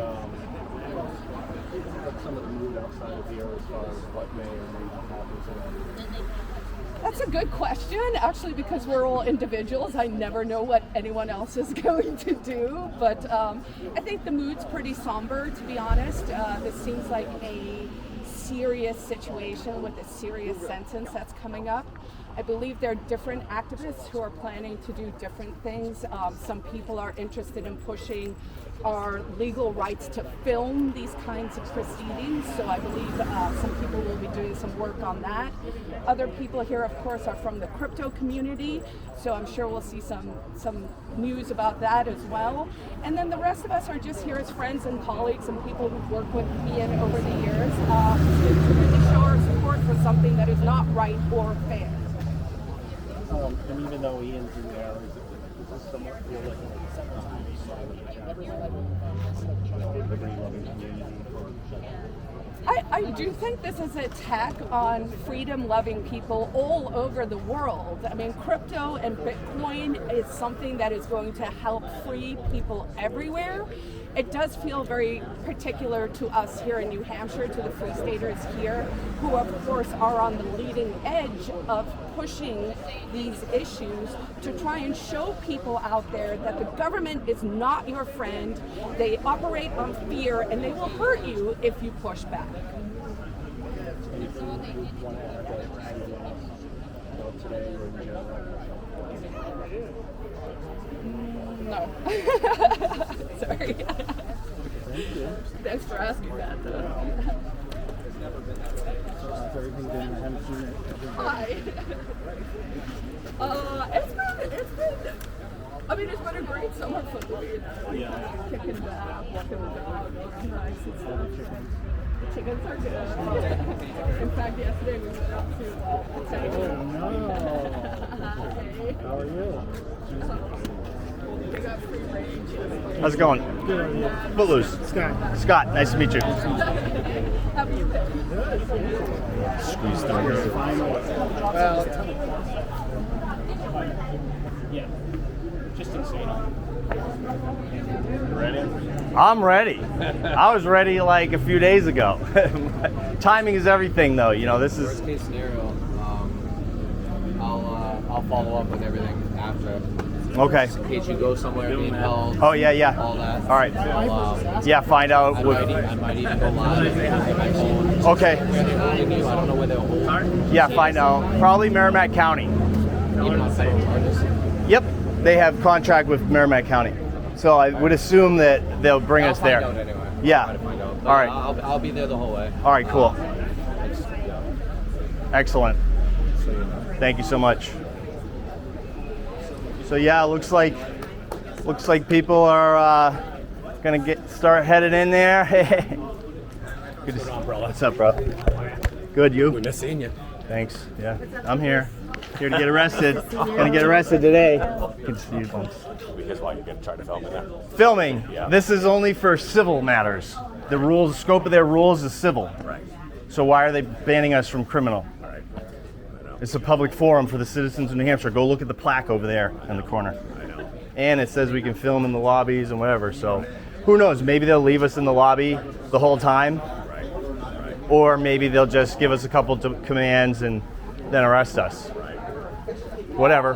what's some of the mood outside of here as far as what may or may not happen today?
That's a good question, actually, because we're all individuals. I never know what anyone else is going to do, but I think the mood's pretty somber, to be honest. This seems like a serious situation with a serious sentence that's coming up. I believe there are different activists who are planning to do different things. Some people are interested in pushing our legal rights to film these kinds of proceedings, so I believe some people will be doing some work on that. Other people here, of course, are from the crypto community, so I'm sure we'll see some news about that as well. And then the rest of us are just here as friends and colleagues and people who've worked with Ian over the years to really show our support for something that is not right or fair.
And even though Ian's in there, does this somewhat feel like liberty-loving community?
I do think this is an attack on freedom-loving people all over the world. I mean, crypto and Bitcoin is something that is going to help free people everywhere. It does feel very particular to us here in New Hampshire, to the Free Staters here, who of course are on the leading edge of pushing these issues to try and show people out there that the government is not your friend. They operate on fear and they will hurt you if you push back. No. Sorry. Thanks for asking that, though. Hi. It's been a great summer for me. Kicking back, walking the dog, it's nice. Chickens are good. In fact, yesterday we went up to Potato.
Oh, no.
Hi.
How are you?
We got free range.
How's it going? Footloose. Scott, nice to meet you.
How have you been?
Squeeze through here.
Yeah. Just insane.
Ready? I'm ready. I was ready like a few days ago. Timing is everything, though. You know, this is.
Worst case scenario, I'll follow up with everything after.
Okay.
In case you go somewhere being held.
Oh yeah, yeah.
All that.
All right.
I'll,
Yeah, find out.
I might even go live with my phone.
Okay.
I don't know where they'll hold.
Yeah, find out. Probably Merrimack County.
Even on federal charges.
Yep. They have contract with Merrimack County, so I would assume that they'll bring us there.
I'll find out anyway.
Yeah.
I'll try to find out.
All right.
I'll be there the whole way.
All right, cool. Excellent. Thank you so much. So yeah, looks like people are gonna start heading in there. Hey. Good to see you. What's up, bro? Good, you?
Good to seeing you.
Thanks. Yeah, I'm here to get arrested. Gonna get arrested today. Good to see you, folks.
Because why you gonna try to film it now?
Filming.
Yeah.
This is only for civil matters. The rules, scope of their rules is civil.
Right.
So why are they banning us from criminal?
Right.
It's a public forum for the citizens of New Hampshire. Go look at the plaque over there in the corner.
I know.
And it says we can film in the lobbies and whatever. So who knows? Maybe they'll leave us in the lobby the whole time.
Right. Right.
Or maybe they'll just give us a couple of commands and then arrest us.
Right.
Whatever.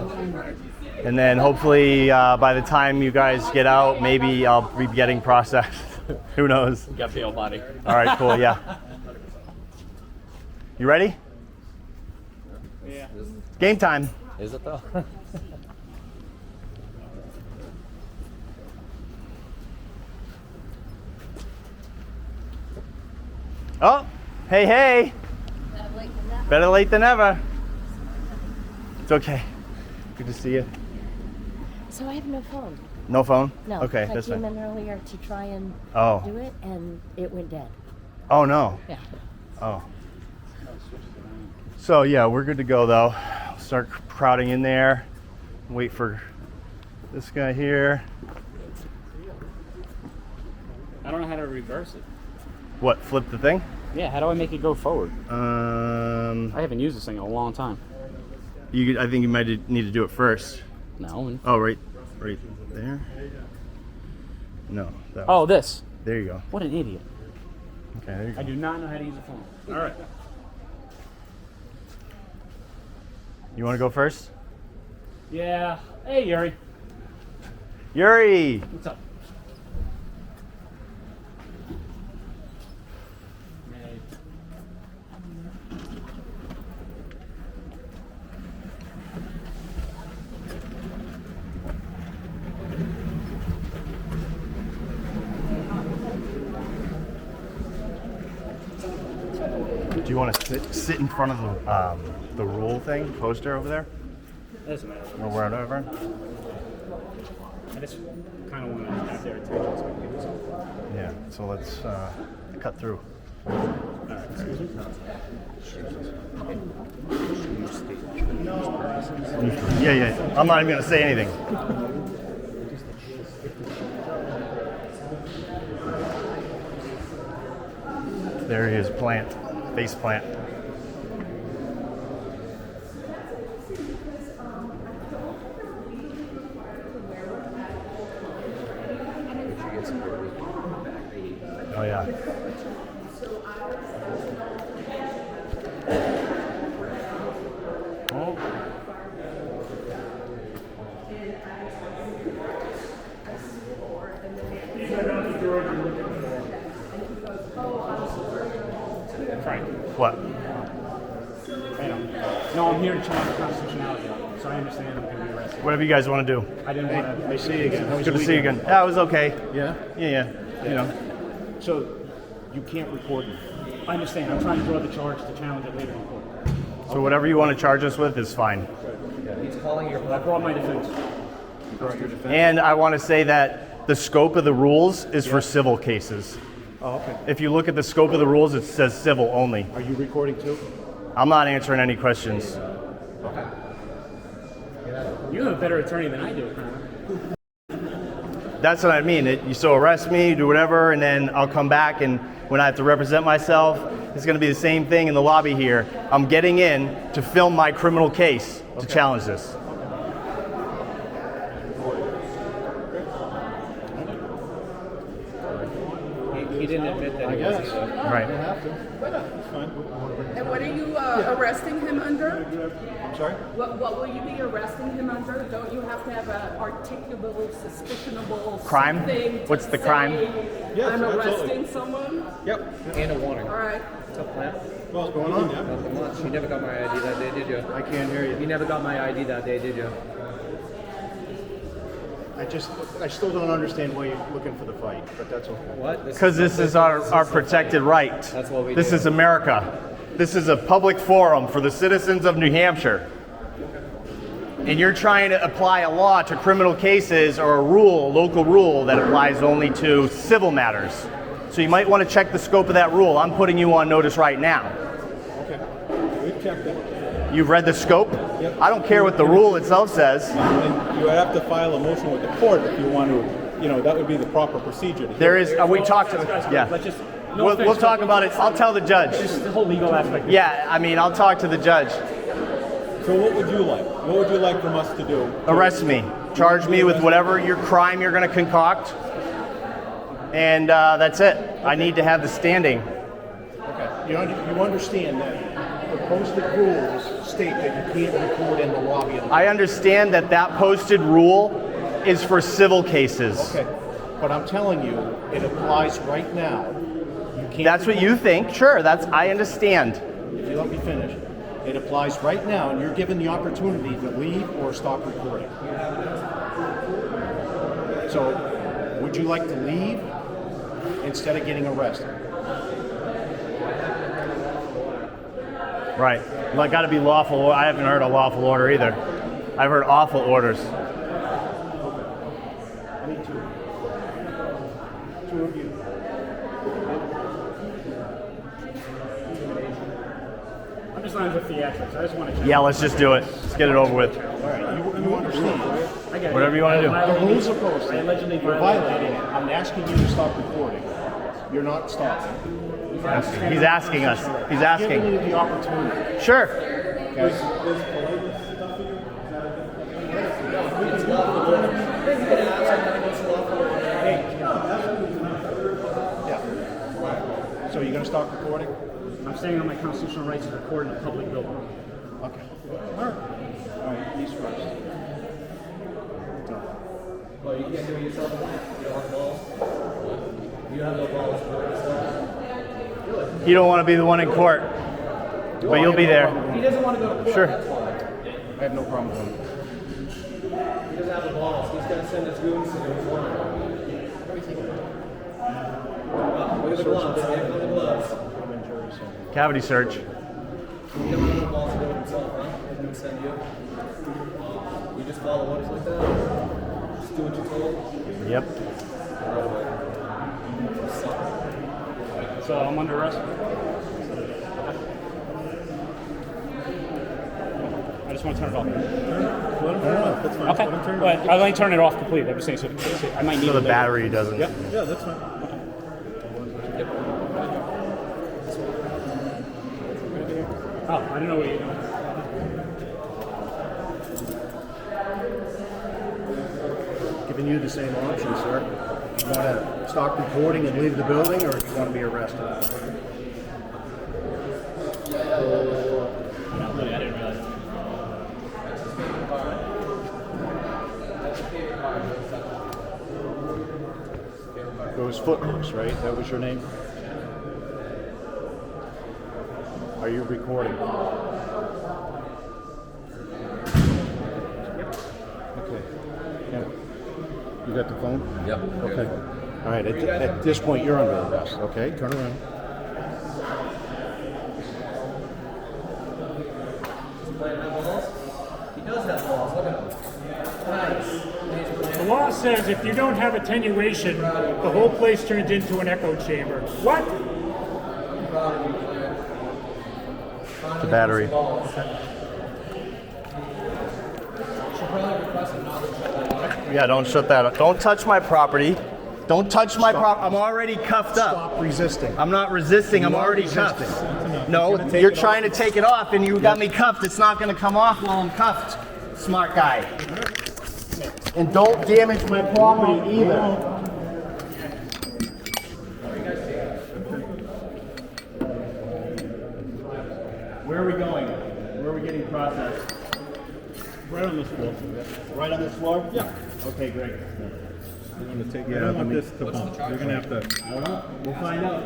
And then hopefully by the time you guys get out, maybe I'll be getting processed. Who knows?
Got bail money.
All right, cool, yeah. You ready?
Yeah.
Game time.
Is it though?
Oh, hey. Better late than never. It's okay. Good to see you.
So I have no phone.
No phone?
No.
Okay,
I
that's
came
fine.
in earlier to try and
Oh.
do it, and it went dead.
Oh, no.
Yeah.
Oh. So, yeah, we're good to go, though. Start crowding in there. Wait for this guy here.
I don't know how to reverse it.
What, flip the thing?
Yeah, how do I make it go forward? I haven't used this thing in a long time.
I think you might need to do it first.
No.
Oh, right there? No. That
Oh, this.
There you go.
What an idiot.
Okay, there you go.
I do not know how to use a phone. All right.
You want to go first?
Yeah. Hey, Yuri.
Yuri!
What's up?
Do you want to sit in front of the rule thing, poster over there?
Doesn't matter.
Or wherever?
I just kind of want to have their attention so I can get this over.
Yeah, so let's cut through.
Excuse me?
Yeah. I'm not even going to say anything. There he is, face plant. Oh yeah. Oh.
Frank.
What?
No, I'm here to challenge the Constitutionality, so I understand I'm going to be arrested.
Whatever you guys want to do.
I didn't want to see you again.
Good to see you again. Yeah, it was okay.
Yeah?
Yeah. You know.
So, you can't record me. I understand. I'm trying to draw the charge to challenge it later in court.
So whatever you want to charge us with is fine.
He's calling your.
I brought my defense.
And I want to say that the scope of the rules is for civil cases.
Oh, okay.
If you look at the scope of the rules, it says civil only.
Are you recording too?
I'm not answering any questions.
Okay. You have a better attorney than I do, apparently.
That's what I mean. So arrest me, do whatever, and then I'll come back, and when I have to represent myself, it's going to be the same thing in the lobby here. I'm getting in to film my criminal case to challenge this.
He didn't admit that. I guess.
Right.
And what are you arresting him under?
I'm sorry?
What will you be arresting him under? Don't you have to have an articulable, suspicionable
Crime?
something to
What's the
say,
crime?
Yes,
I'm arresting
absolutely.
someone?
Yep.
And a warning.
All right.
What's up, Plant?
What's going on, yeah?
Nothing much. You never got my ID that day, did you?
I can't hear you.
You never got my ID that day, did you?
I still don't understand why you're looking for the fight, but that's okay.
What?
Because this is our protected right.
That's what we
This
do.
is America. This is a public forum for the citizens of New Hampshire. And you're trying to apply a law to criminal cases or a local rule that applies only to civil matters. So you might want to check the scope of that rule. I'm putting you on notice right now.
Okay, we've checked it.
You've read the scope?
Yep.
I don't care what the rule itself says.
And you would have to file a motion with the court if you want to, that would be the proper procedure.
There is, we talked to, yeah.
Let's just,
We'll talk about it. I'll tell the judge.
Just the whole legal aspect.
Yeah, I mean, I'll talk to the judge.
So what would you like? What would you like from us to do?
Arrest me. Charge me with whatever your crime you're going to concoct. And that's it. I need to have the standing.
Okay. You understand that the posted rules state that you can't record in the lobby of the
I understand that posted rule is for civil cases.
Okay. But I'm telling you, it applies right now. You can't.
That's what you think. Sure, I understand.
If you let me finish, it applies right now, and you're given the opportunity to leave or stop recording. So, would you like to leave instead of getting arrested?
Right. Well, I got to be lawful. I haven't heard a lawful order either. I've heard awful orders.
I need two. Two of you.
I'm just not into theatrics. I just want to check.
Yeah, let's just do it. Let's get it over with.
All right, you understand.
I get it.
Whatever you want to do.
The rules are posted.
I allegedly
You're violating it. I'm asking you to stop recording. You're not stopping.
He's asking us. He's asking.
Giving you the opportunity.
Sure.
Yeah. So you're going to stop recording?
I'm staying on my constitutional rights to record in a public building.
Okay. All right, these first.
Well, you can't do it yourself. You don't have balls. You have no balls to do it yourself.
You don't want to be the one in court, but you'll be there.
He doesn't want to go to court.
Sure.
That's why.
I have no problem with it.
He doesn't have the balls. He's going to send his goons to do his work. Look at the gloves. Look at the gloves.
Cavity search.
He doesn't have the balls to do it himself, huh? He's going to send you. You just follow orders like that? Just do what you're told?
Yep.
So I'm under arrest. I just want to turn it off.
Let him turn it off. That's fine.
Okay.
Let him turn it
Well,
off.
I'll only turn it off completely. I'm just saying, so I might need
So
it
the
later.
battery doesn't.
Yep.
Yeah, that's fine.
Oh, I don't know what you're doing.
Giving you the same option, sir. You want to stop recording and leave the building, or do you want to be arrested?
I didn't realize.
Those footnotes, right? That was your name? Are you recording? Okay. Yeah. You got the phone?
Yep.
Okay. All right. At this point, you're under arrest. Okay. Turn around.
He does have balls. Look at him. Nice.
The law says if you don't have attenuation, the whole place turns into an echo chamber. What?
The battery. Yeah, don't shut that up. Don't touch my property. Don't touch my property. I'm already cuffed up.
Stop resisting.
I'm not resisting. I'm
You are
already
resisting.
cuffed. No, you're trying to take it off and you got me cuffed. It's not going to come off while I'm cuffed. Smart guy. And don't damage my property either. Where are we going? Where are we getting processed?
Right on this floor.
Right on this floor?
Yeah.
Okay, great.
You want to take? I don't want this to bump. You're gonna have to.
I don't know. We'll find out.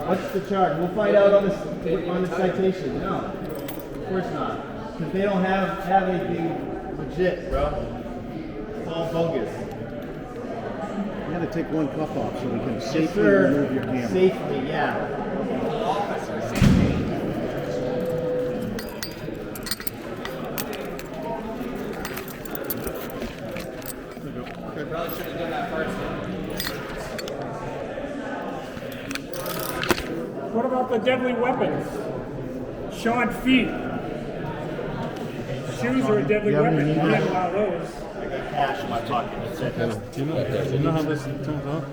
What's the charge? We'll find out on the citation. No, of course not. Because they don't have anything legit, bro.
all bogus.
You had to take one cup off so we can safely remove your camera.
Safely, yeah.
Probably should have done that first.
What about the deadly weapons? Shod feet. Shoes are a deadly weapon. You can't allow those.
I got cash in my pocket. That's it.
Do you know how this turns out?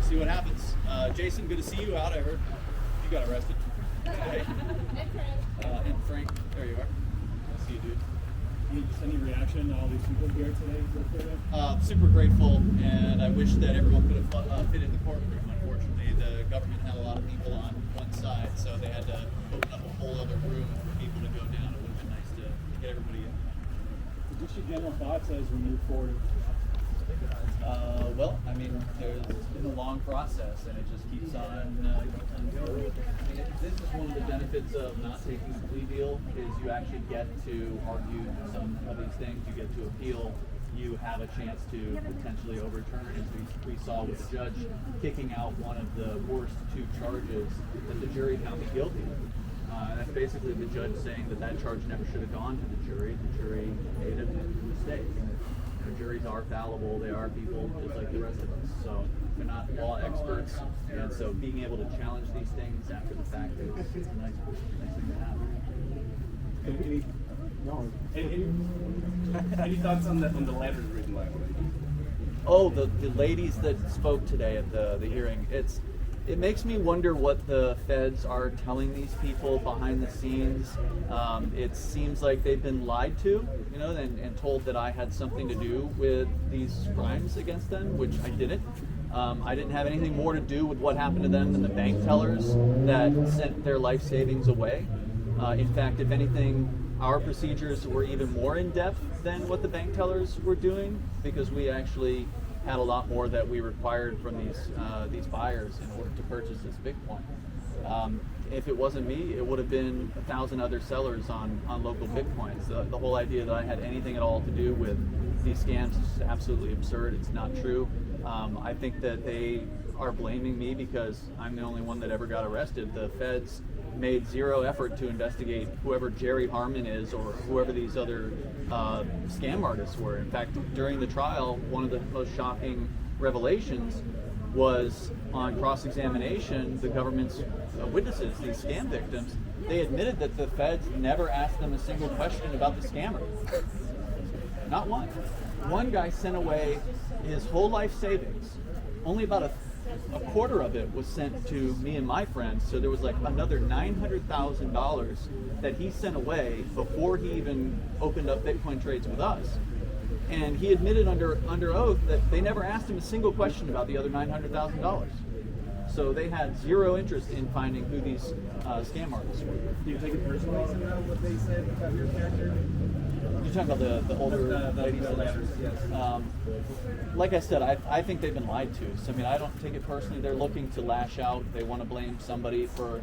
See what happens. Jason, good to see you out. I heard you got arrested. Hey. And Frank, there you are. I see you, dude.
Any reaction to all these people here today?
Super grateful, and I wish that everyone could have fit in the courtroom. Unfortunately, the government had a lot of people on one side, so they had to open up a whole other room for people to go down. It would have been nice to get everybody in.
What's your general thoughts as we move forward?
Well, I mean, it's been a long process, and it just keeps on going. I mean, this is one of the benefits of not taking a plea deal, is you actually get to argue some of these things. You get to appeal. You have a chance to potentially overturn, as we saw with the judge kicking out one of the worst two charges that the jury found me guilty of. That's basically the judge saying that that charge never should have gone to the jury. The jury made a mistake. Juries are fallible. They are people just like the rest of us. So they're not law experts, and so being able to challenge these things after the fact is a nice thing to have.
Any thoughts on the letters written last week?
Oh, the ladies that spoke today at the hearing. It makes me wonder what the feds are telling these people behind the scenes. It seems like they've been lied to, and told that I had something to do with these crimes against them, which I didn't. I didn't have anything more to do with what happened to them than the bank tellers that sent their life savings away. In fact, if anything, our procedures were even more in depth than what the bank tellers were doing, because we actually had a lot more that we required from these buyers in order to purchase this Bitcoin. If it wasn't me, it would have been 1,000 other sellers on local Bitcoins. The whole idea that I had anything at all to do with these scams is absolutely absurd. It's not true. I think that they are blaming me because I'm the only one that ever got arrested. The feds made zero effort to investigate whoever Jerry Harmon is or whoever these other scam artists were. In fact, during the trial, one of the most shocking revelations was on cross-examination, the government's witnesses, these scam victims, they admitted that the feds never asked them a single question about the scammer. Not one. One guy sent away his whole life savings. Only about a quarter of it was sent to me and my friends, so there was like another $900,000 that he sent away before he even opened up Bitcoin trades with us. And he admitted under oath that they never asked him a single question about the other $900,000. So they had zero interest in finding who these scam artists were.
Do you take it personally what they said about your character?
You're talking about the older ladies?
The letters, yes.
Like I said, I think they've been lied to. So I mean, I don't take it personally. They're looking to lash out. They want to blame somebody for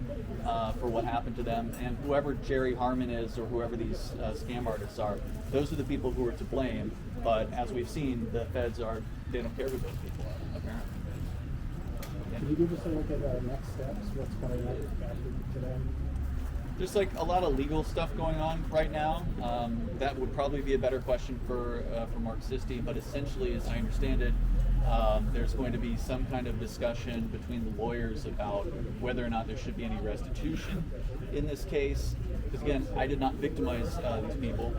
what happened to them. And whoever Jerry Harmon is, or whoever these scam artists are, those are the people who are to blame. But as we've seen, the feds they don't care who those people are, apparently.
Can you give us a look at our next steps? What's coming up after today?
There's like a lot of legal stuff going on right now. That would probably be a better question for Mark Sisti, but essentially, as I understand it, there's going to be some kind of discussion between the lawyers about whether or not there should be any restitution in this case. Because again, I did not victimize these people,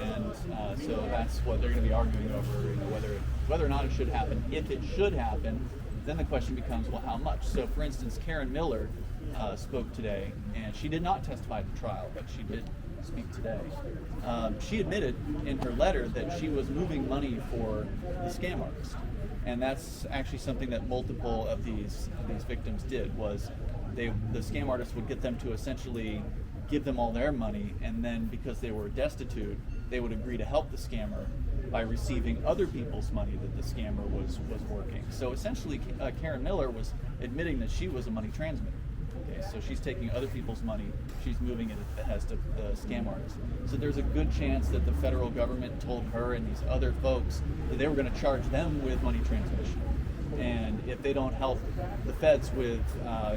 and so that's what they're going to be arguing over, whether or not it should happen. If it should happen, then the question becomes, well, how much? So, for instance, Karen Miller spoke today, and she did not testify at the trial, but she did speak today. She admitted in her letter that she was moving money for the scam artist, and that's actually something that multiple of these victims did. Was the scam artist would get them to essentially give them all their money, and then because they were destitute, they would agree to help the scammer by receiving other people's money that the scammer was working. So essentially, Karen Miller was admitting that she was a money transmitter. Okay, so she's taking other people's money, she's moving it as to the scam artist. So there's a good chance that the federal government told her and these other folks that they were going to charge them with money transmission. And if they don't help the feds with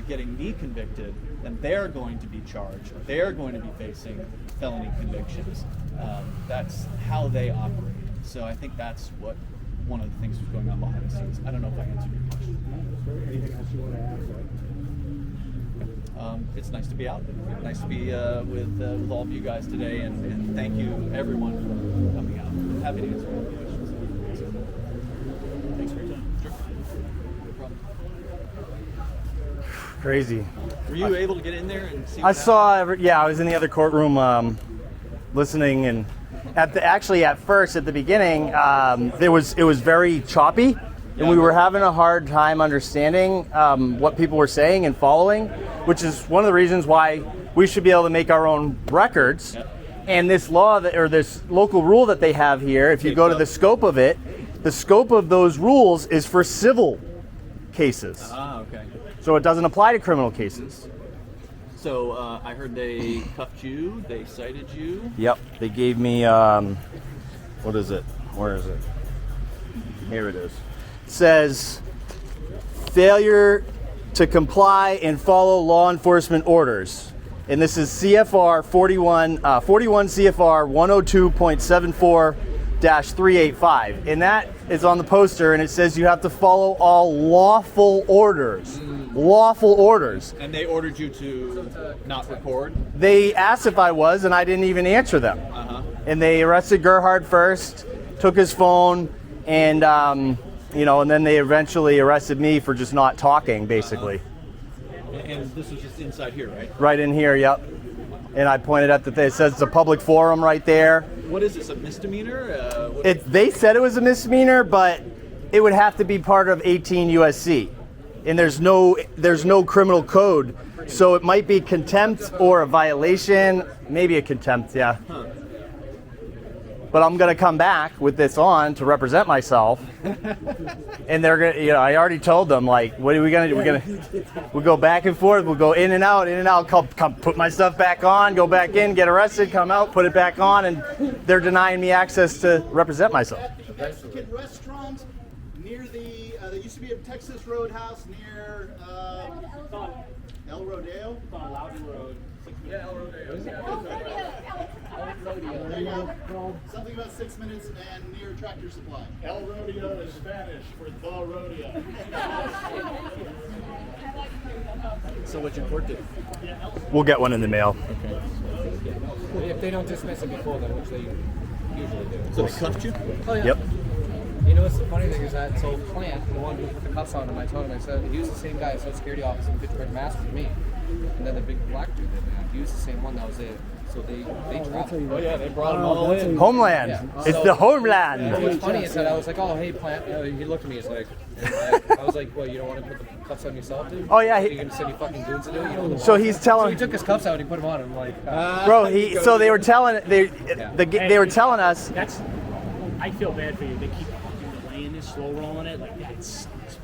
getting me convicted, then they're going to be charged. They're going to be facing felony convictions. That's how they operate. So I think that's what one of the things was going on behind the scenes. I don't know if I answered your question.
Anything else you want to add?
It's nice to be out. Nice to be with all of you guys today, and thank you everyone for coming out. I'm happy to answer any questions. Thanks for your time. Sure. No problem.
Crazy.
Were you able to get in there and see?
I saw. I was in the other courtroom listening, and at first at the beginning, it was very choppy, and we were having a hard time understanding what people were saying and following, which is one of the reasons why we should be able to make our own records. And this law or this local rule that they have here, if you go to the scope of it, the scope of those rules is for civil cases.
Ah, okay.
So it doesn't apply to criminal cases.
So I heard they cuffed you, they cited you.
Yep, they gave me, what is it? Where is it? Here it is. It says, failure to comply and follow law enforcement orders. And this is CFR 41 CFR 102.74-385. And that is on the poster, and it says you have to follow all lawful orders. Lawful orders.
And they ordered you to not record?
They asked if I was, and I didn't even answer them. And they arrested Gerhard first, took his phone, and and then they eventually arrested me for just not talking, basically.
And this was just inside here, right?
Right in here, yep. And I pointed out that it says it's a public forum right there.
What is this, a misdemeanor?
They said it was a misdemeanor, but it would have to be part of 18 USC. And there's no criminal code, so it might be contempt or a violation, maybe a contempt, yeah. But I'm gonna come back with this on to represent myself, and they're gonna, I already told them, like, what are we gonna do? We'll go back and forth. We'll go in and out, come put my stuff back on, go back in, get arrested, come out, put it back on, and they're denying me access to represent myself.
Mexican restaurant near there used to be a Texas Roadhouse near El Rodeo.
Loudon Road. Yeah, El Rodeo.
There you go. Something about 6 minutes and near Tractor Supply.
El Rodeo is Spanish for the rodeo.
So what'd your court do?
We'll get one in the mail.
Okay.
If they don't dismiss it before then, which they usually do.
So they cuffed you?
Oh, yeah.
Yep.
You know what's the funny thing is that, so Plant, the one who put the cuffs on him, I told him, I said, he was the same guy, so security officer, who wear mask with me. And then the big black dude, he was the same one that was there. So they trapped him.
Oh yeah, they brought him all in.
Homeland.
Yeah.
It's
So-
the homeland.
What's funny is that I was like, oh, hey, Plant. He looked at me, he's like, I was like, well, you don't want to put the cuffs on yourself, dude?
Oh, yeah,
You're going to send you fucking goons to do it? You know,
So he's telling-
So he took his cuffs out and he put them on, and I'm like,
Bro, so they were telling they were telling us.
I feel bad for you. They keep fucking delaying this, slow rolling it. Like, that sucks.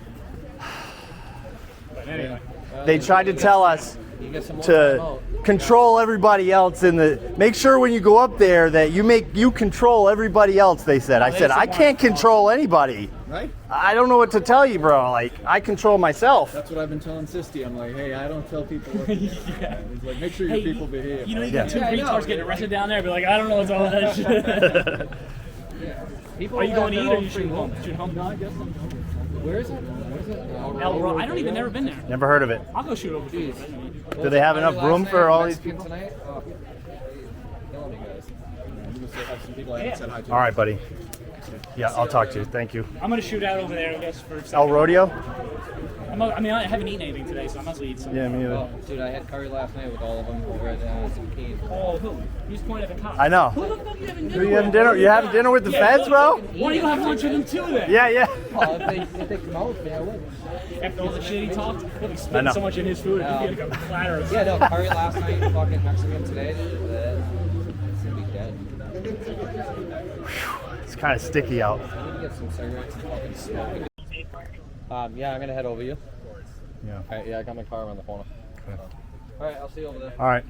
But anyway.
They tried to tell us to control everybody else make sure when you go up there that you control everybody else, they said. I said, I can't control anybody.
Right?
I don't know what to tell you, bro. Like, I control myself.
That's what I've been telling Sisti. I'm like, hey, I don't tell people what to do. It's like, make sure your people behave.
You know, you got two retards getting arrested down there, but like, I don't know what's all that shit. Are you going to eat or are you shooting home? Shooting home?
No, I guess I'm going.
where is it?
I don't even never been there.
Never heard of it.
I'll go shoot over to you.
Do they have enough room for all these
people?
people?
Tonight? Oh, killing me, guys.
I'm going to have some people I haven't said hi to.
All right, buddy. Yeah, I'll talk to you. Thank you.
I'm gonna shoot out over there, I guess, for a second.
El Rodeo?
I mean, I haven't eaten anything today, so I must eat something.
Yeah, me either.
Oh, dude, I had curry last night with all of them over at Zucchini.
Oh, who? You just pointed at the cops.
I know.
Who the fuck you having
Who
dinner
you having
with?
dinner? You having dinner with the feds, bro?
Why don't you go have lunch with them too then?
Yeah, yeah.
Oh, if they come out with me, I would.
After all the shit he talked, he'll be
I
spitting
know.
so much in his food, he'll be like a platter of
Yeah, no, curry last night, fucking Mexican today. It's gonna be dead.
It's kind of sticky out.
I need to get some cigarettes and fucking smoke. Yeah, I'm gonna head over you.
Yeah.
Alright, yeah, I got my car around the corner.
Okay.
Alright, I'll see you over there.
All right.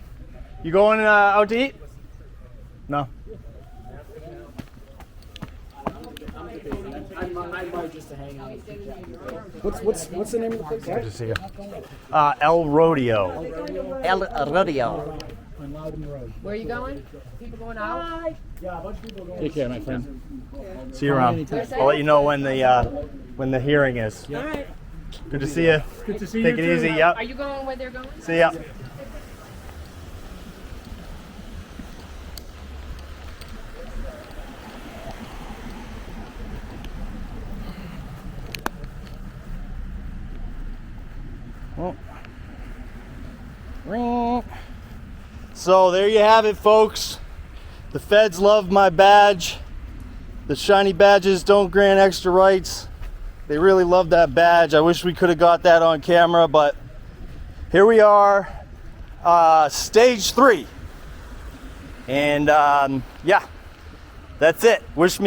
You going out to eat? No.
I might just to hang out. What's the name of the place?
Good to see you. El Rodeo.
El Rodeo.
On Loudon Road.
Where are you going? People going out?
Yeah, a bunch of people going.
Take care, my friend.
See you around. I'll let you know when the hearing is.
All right.
Good to see you.
Good to see
Take
you
it
too.
easy. Yep.
Are you going where they're going?
See ya. Well. So there you have it, folks. The feds love my badge. The shiny badges don't grant extra rights. They really love that badge. I wish we could have got that on camera, but here we are, stage 3. And yeah, that's it. Wish me